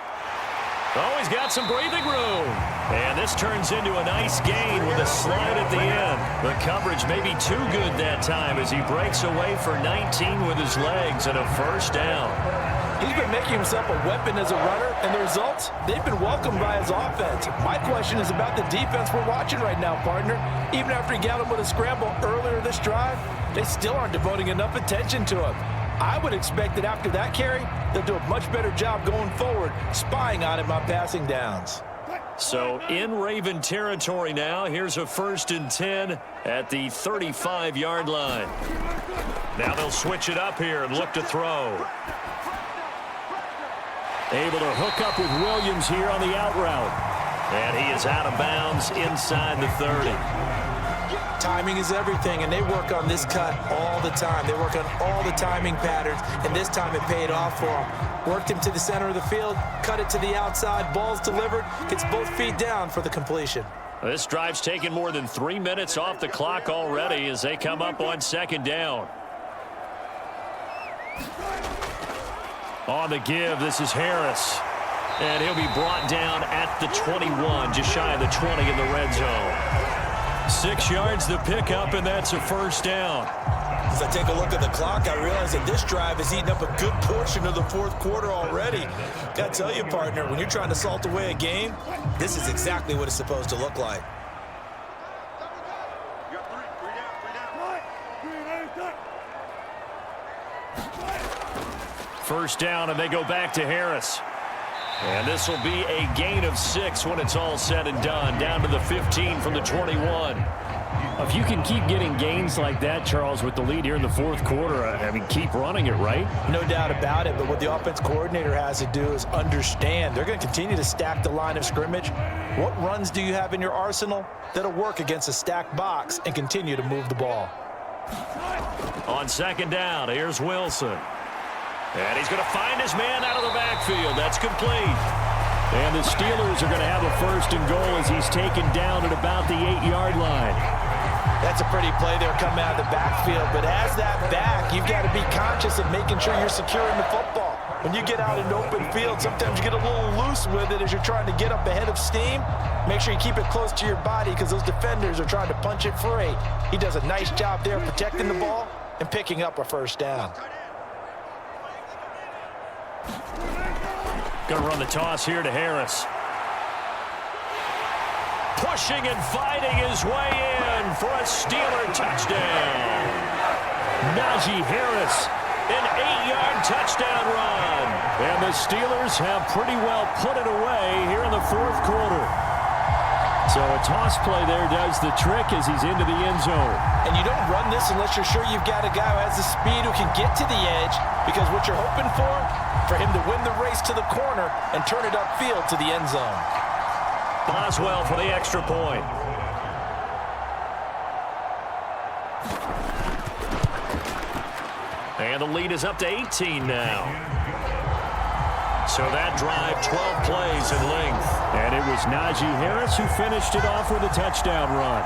Oh, he's got some breathing room. And this turns into a nice gain with a slide at the end. The coverage may be too good that time as he breaks away for 19 with his legs and a first down. He's been making himself a weapon as a runner, and the results, they've been welcomed by his offense. My question is about the defense we're watching right now, partner. Even after he got him with a scramble earlier this drive, they still aren't devoting enough attention to him. I would expect that after that carry, they'll do a much better job going forward, spying on him on passing downs. So in Raven territory now, here's a 1st and 10 at the 35-yard line. Now they'll switch it up here and look to throw. Able to hook up with Williams here on the out route. And he is out of bounds inside the 30. Timing is everything, and they work on this cut all the time. They work on all the timing patterns, and this time it paid off for him. Worked him to the center of the field, cut it to the outside, ball's delivered, gets both feet down for the completion. This drive's taken more than 3 minutes off the clock already as they come up on 2nd down. On the give, this is Harris. And he'll be brought down at the 21, just shy of the 20 in the red zone. 6 yards the pickup, and that's a first down. As I take a look at the clock, I realize that this drive has eaten up a good portion of the 4th quarter already. Got to tell you, partner, when you're trying to salt away a game, this is exactly what it's supposed to look like. First down, and they go back to Harris. And this will be a gain of 6 when it's all said and done, down to the 15 from the 21. If you can keep getting gains like that, Charles, with the lead here in the 4th quarter, I mean, keep running it, right? No doubt about it, but what the offense coordinator has to do is understand. They're going to continue to stack the line of scrimmage. What runs do you have in your arsenal that'll work against a stacked box and continue to move the ball? On 2nd down, here's Wilson. And he's going to find his man out of the backfield. That's complete. And the Steelers are going to have a 1st and goal as he's taken down at about the 8-yard line. That's a pretty play there coming out of the backfield, but as that back, you've got to be conscious of making sure you're securing the football. When you get out in open field, sometimes you get a little loose with it as you're trying to get up ahead of steam. Make sure you keep it close to your body because those defenders are trying to punch it free. He does a nice job there protecting the ball and picking up a first down. Going to run the toss here to Harris. Pushing and fighting his way in for a Steeler touchdown. Najee Harris, an 8-yard touchdown run. And the Steelers have pretty well put it away here in the 4th quarter. So a toss play there does the trick as he's into the end zone. And you don't run this unless you're sure you've got a guy who has the speed who can get to the edge, because what you're hoping for him to win the race to the corner and turn it upfield to the end zone. Boswell for the extra point. And the lead is up to 18 now. So that drive, 12 plays in length. And it was Najee Harris who finished it off with a touchdown run.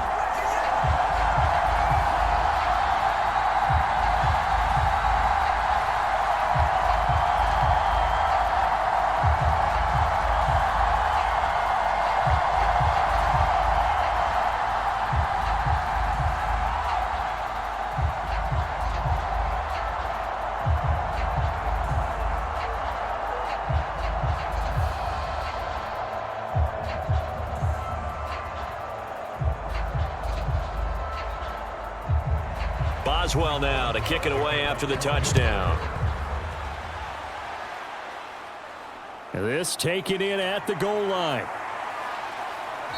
Boswell now to kick it away after the touchdown. This taken in at the goal line.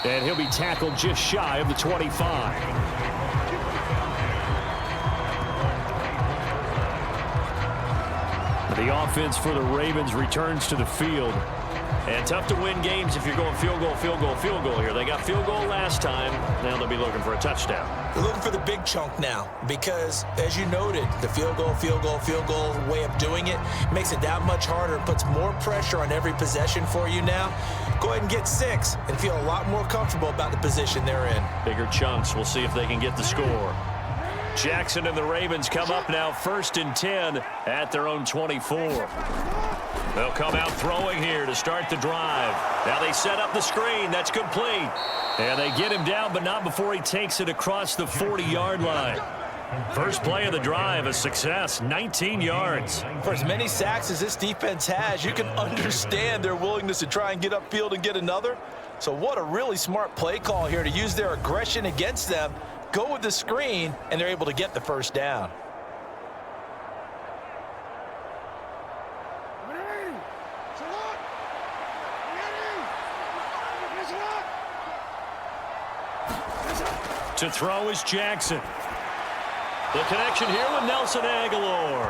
And he'll be tackled just shy of the 25. The offense for the Ravens returns to the field. And tough to win games if you're going field goal, field goal, field goal here. They got field goal last time. Now they'll be looking for a touchdown. They're looking for the big chunk now because, as you noted, the field goal way of doing it makes it that much harder and puts more pressure on every possession for you now. Go ahead and get 6 and feel a lot more comfortable about the position they're in. Bigger chunks. We'll see if they can get the score. Jackson and the Ravens come up now 1st and 10 at their own 24. They'll come out throwing here to start the drive. Now they set up the screen. That's complete. And they get him down, but not before he takes it across the 40-yard line. First play of the drive, a success, 19 yards. For as many sacks as this defense has, you can understand their willingness to try and get upfield and get another. So what a really smart play call here to use their aggression against them, go with the screen, and they're able to get the first down. To throw is Jackson. The connection here with Nelson Aguilar.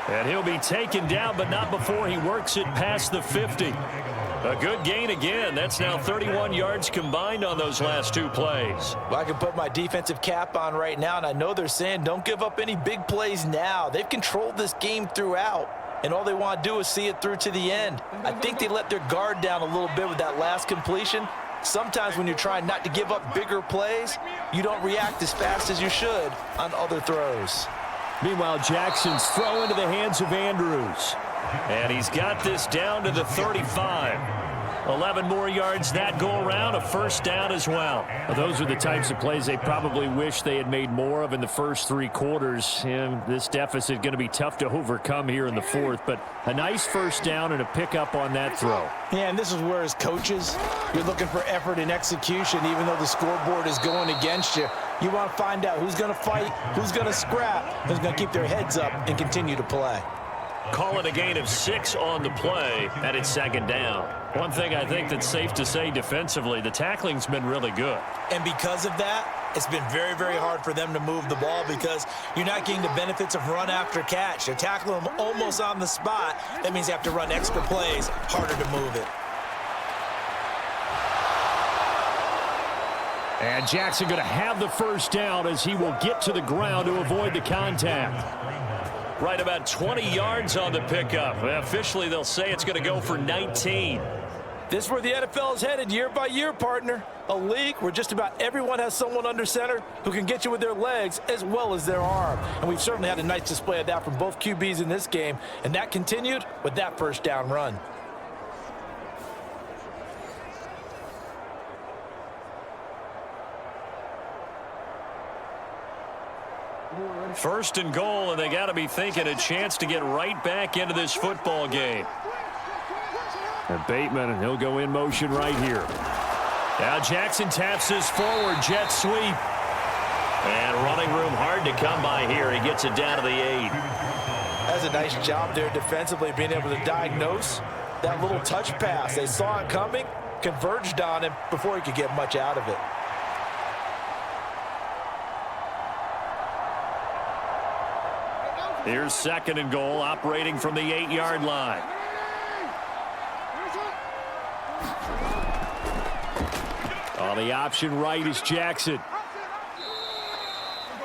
And he'll be taken down, but not before he works it past the 50. A good gain again. That's now 31 yards combined on those last 2 plays. Well, I can put my defensive cap on right now, and I know they're saying don't give up any big plays now. They've controlled this game throughout, and all they want to do is see it through to the end. I think they let their guard down a little bit with that last completion. Sometimes when you're trying not to give up bigger plays, you don't react as fast as you should on other throws. Meanwhile, Jackson's throw into the hands of Andrews. And he's got this down to the 35. 11 more yards that go around, a first down as well. Those are the types of plays they probably wish they had made more of in the first 3 quarters. And this deficit going to be tough to overcome here in the 4th. But a nice first down and a pickup on that throw. Yeah, and this is where, as coaches, you're looking for effort and execution, even though the scoreboard is going against you. You want to find out who's going to fight, who's going to scrap, who's going to keep their heads up and continue to play. Call it a gain of 6 on the play, and it's 2nd down. One thing I think that's safe to say defensively, the tackling's been really good. And because of that, it's been very, very hard for them to move the ball because you're not getting the benefits of run after catch. They're tackling them almost on the spot. That means they have to run extra plays, harder to move it. And Jackson going to have the first down as he will get to the ground to avoid the contact. Right about 20 yards on the pickup. Officially, they'll say it's going to go for 19. This is where the NFL is headed year by year, partner. A league where just about everyone has someone under center who can get you with their legs as well as their arm. And we've certainly had a nice display of that from both QBs in this game. And that continued with that first down run. First and goal, and they got to be thinking a chance to get right back into this football game. And Bateman, he'll go in motion right here. Now Jackson taps his forward jet sweep. And running room hard to come by here. He gets it down to the 8. That's a nice job there defensively, being able to diagnose that little touch pass. They saw it coming, converged on him before he could get much out of it. Here's 2nd and goal, operating from the 8-yard line. On the option right is Jackson.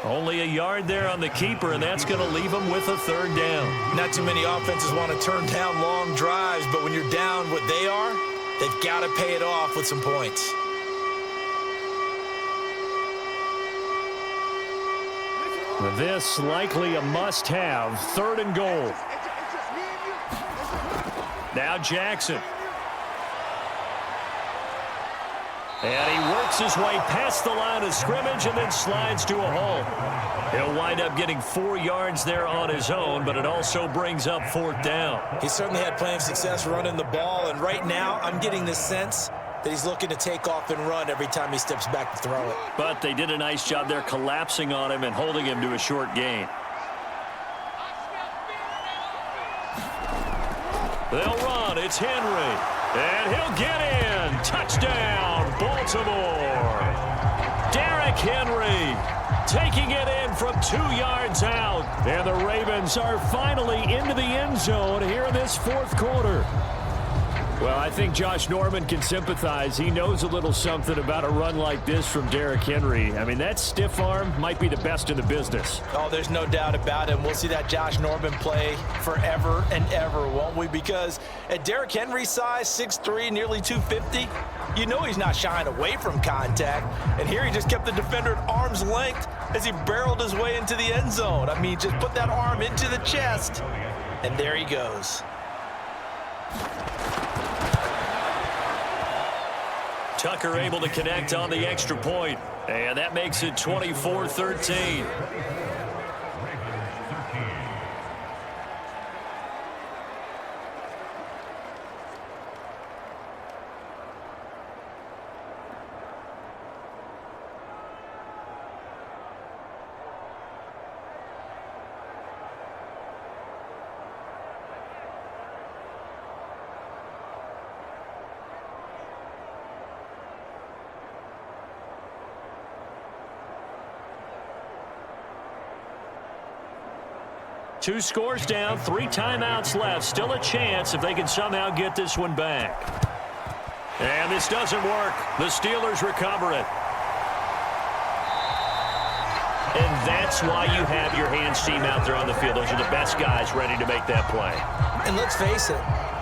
Only a yard there on the keeper, and that's going to leave him with a 3rd down. Not too many offenses want to turn down long drives, but when you're down what they are, they've got to pay it off with some points. This likely a must-have. 3rd and goal. Now Jackson. And he works his way past the line of scrimmage and then slides to a halt. He'll wind up getting 4 yards there on his own, but it also brings up 4th down. He certainly had plenty of success running the ball, and right now I'm getting the sense that he's looking to take off and run every time he steps back to throw it. But they did a nice job there collapsing on him and holding him to a short gain. They'll run. It's Henry. And he'll get in. Touchdown, Baltimore. Derrick Henry taking it in from 2 yards out. And the Ravens are finally into the end zone here in this 4th quarter. Well, I think Josh Norman can sympathize. He knows a little something about a run like this from Derrick Henry. I mean, that stiff arm might be the best in the business. Oh, there's no doubt about it. We'll see that Josh Norman play forever and ever, won't we? Because at Derrick Henry's size, 6'3", nearly 250, you know he's not shying away from contact. And here he just kept the defender at arm's length as he barreled his way into the end zone. I mean, just put that arm into the chest, and there he goes. Tucker able to connect on the extra point, and that makes it 24-13. Two scores down, 3 timeouts left. Still a chance if they can somehow get this one back. And this doesn't work. The Steelers recover it. And that's why you have your hands team out there on the field. Those are the best guys ready to make that play. And let's face it,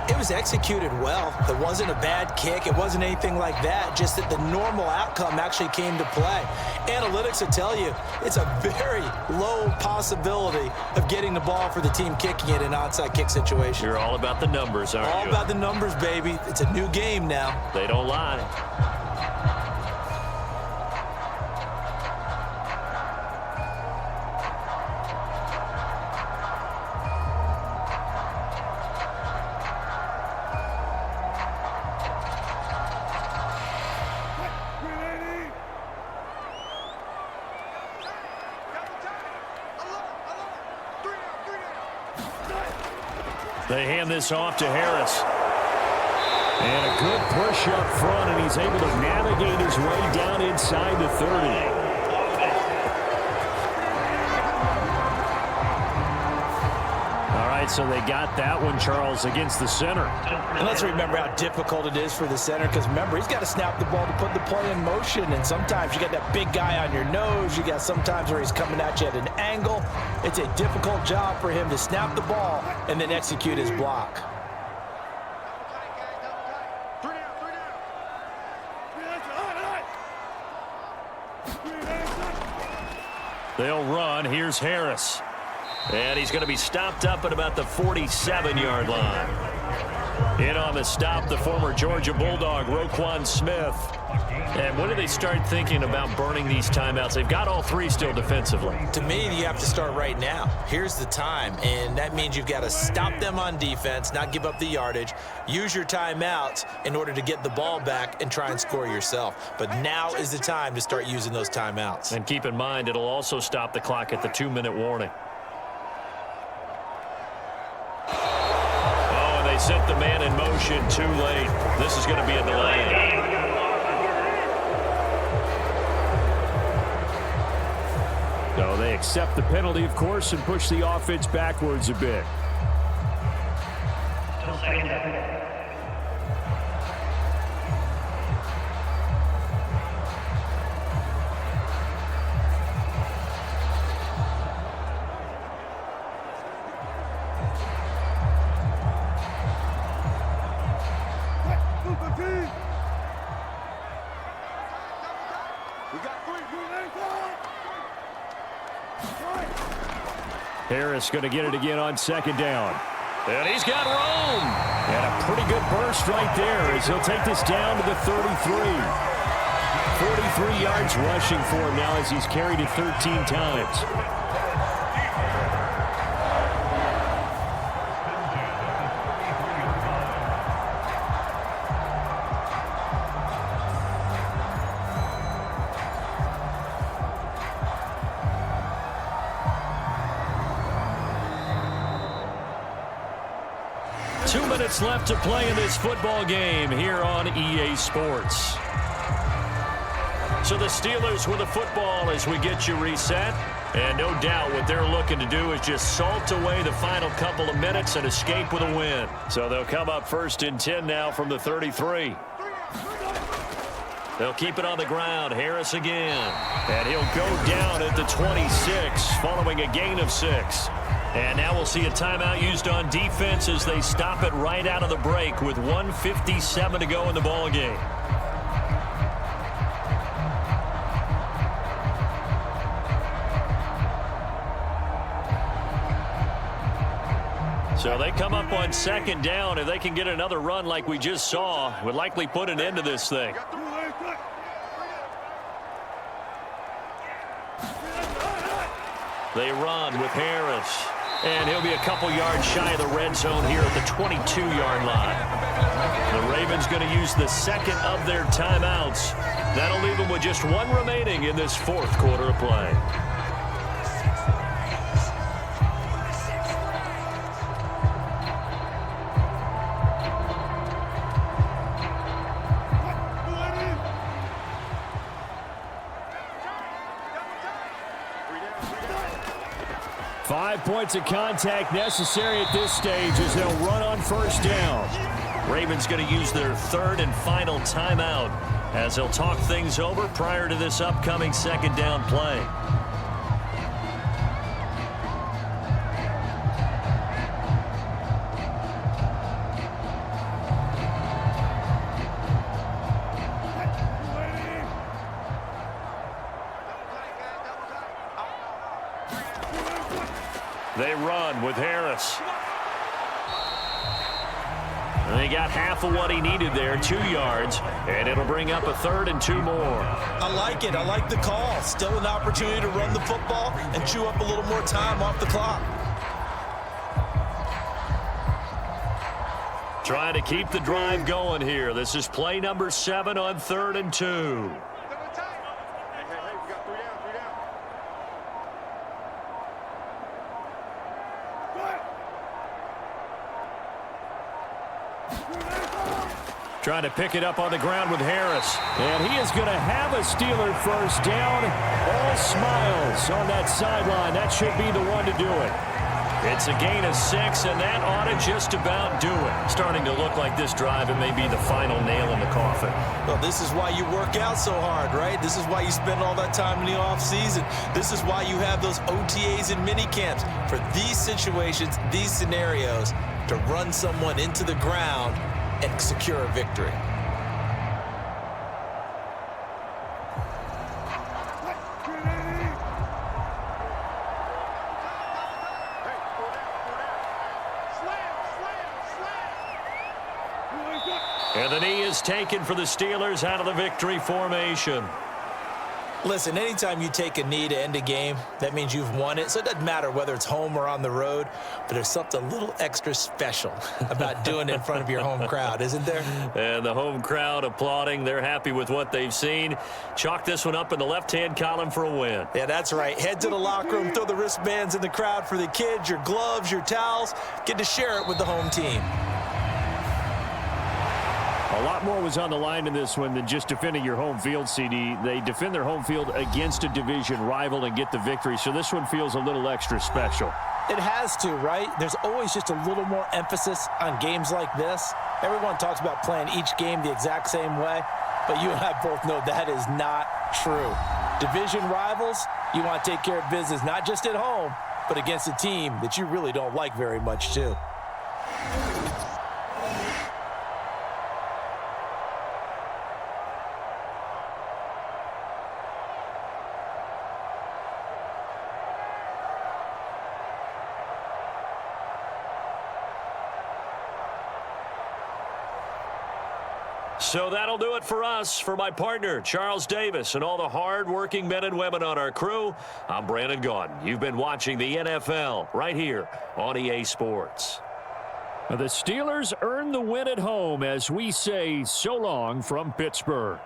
it was executed well. It wasn't a bad kick. It wasn't anything like that. Just that the normal outcome actually came to play. Analytics will tell you it's a very low possibility of getting the ball for the team kicking it in an onside kick situation. You're all about the numbers, aren't you? All about the numbers, baby. It's a new game now. They don't lie. They hand this off to Harris. And a good push up front, and he's able to navigate his way down inside the 30. All right, so they got that one, Charles, against the center. And let's remember how difficult it is for the center, because remember, he's got to snap the ball to put the play in motion, and sometimes you got that big guy on your nose. You got sometimes where he's coming at you at an angle. It's a difficult job for him to snap the ball and then execute his block. They'll run. Here's Harris. And he's going to be stopped up at about the 47-yard line. In on the stop, the former Georgia Bulldog, Roquan Smith. And when do they start thinking about burning these timeouts? They've got all 3 still defensively. To me, you have to start right now. Here's the time, and that means you've got to stop them on defense, not give up the yardage, use your timeouts in order to get the ball back and try and score yourself. But now is the time to start using those timeouts. And keep in mind, it'll also stop the clock at the 2-minute warning. Oh, and they set the man in motion too late. This is going to be a delay. So they accept the penalty, of course, and push the offense backwards a bit. Harris going to get it again on 2nd down. And he's got room. And a pretty good burst right there as he'll take this down to the 33. 43 yards rushing for him now as he's carried it 13 times. Left to play in this football game here on EA Sports. So the Steelers with the football as we get you reset. And no doubt what they're looking to do is just salt away the final couple of minutes and escape with a win. So they'll come up 1st and 10 now from the 33. They'll keep it on the ground. Harris again. And he'll go down at the 26 following a gain of 6. And now we'll see a timeout used on defense as they stop it right out of the break with 1:57 to go in the ballgame. So they come up on 2nd down. If they can get another run like we just saw, would likely put an end to this thing. They run with Harris. And he'll be a couple yards shy of the red zone here at the 22-yard line. The Ravens going to use the 2nd of their timeouts. That'll leave them with just 1 remaining in this 4th quarter of play. Five points of contact necessary at this stage as they'll run on 1st down. Ravens going to use their 3rd and final timeout as they'll talk things over prior to this upcoming 2nd down play. They run with Harris. And he got half of what he needed there, 2 yards, and it'll bring up a 3rd and 2 more. I like it. I like the call. Still an opportunity to run the football and chew up a little more time off the clock. Trying to keep the drive going here. This is play number 7 on 3rd and 2. Trying to pick it up on the ground with Harris. And he is going to have a Steeler 1st down. All smiles on that sideline. That should be the one to do it. It's a gain of 6, and that ought to just about do it. Starting to look like this drive, it may be the final nail in the coffin. Well, this is why you work out so hard, right? This is why you spend all that time in the offseason. This is why you have those OTAs and mini camps. For these situations, these scenarios, to run someone into the ground and secure a victory. And the knee is taken for the Steelers out of the victory formation. Listen, anytime you take a knee to end a game, that means you've won it. So it doesn't matter whether it's home or on the road, but there's something a little extra special about doing it in front of your home crowd, isn't there? And the home crowd applauding. They're happy with what they've seen. Chalk this one up in the left-hand column for a win. Yeah, that's right. Head to the locker room, throw the wristbands in the crowd for the kids, your gloves, your towels. Get to share it with the home team. A lot more was on the line in this one than just defending your home field, CD. They defend their home field against a division rival and get the victory, so this one feels a little extra special. It has to, right? There's always just a little more emphasis on games like this. Everyone talks about playing each game the exact same way, but you and I both know that is not true. Division rivals, you want to take care of business, not just at home, but against a team that you really don't like very much, too. So that'll do it for us. For my partner, Charles Davis, and all the hard-working men and women on our crew, I'm Brandon Gaudin. You've been watching the NFL right here on EA Sports. The Steelers earn the win at home as we say so long from Pittsburgh.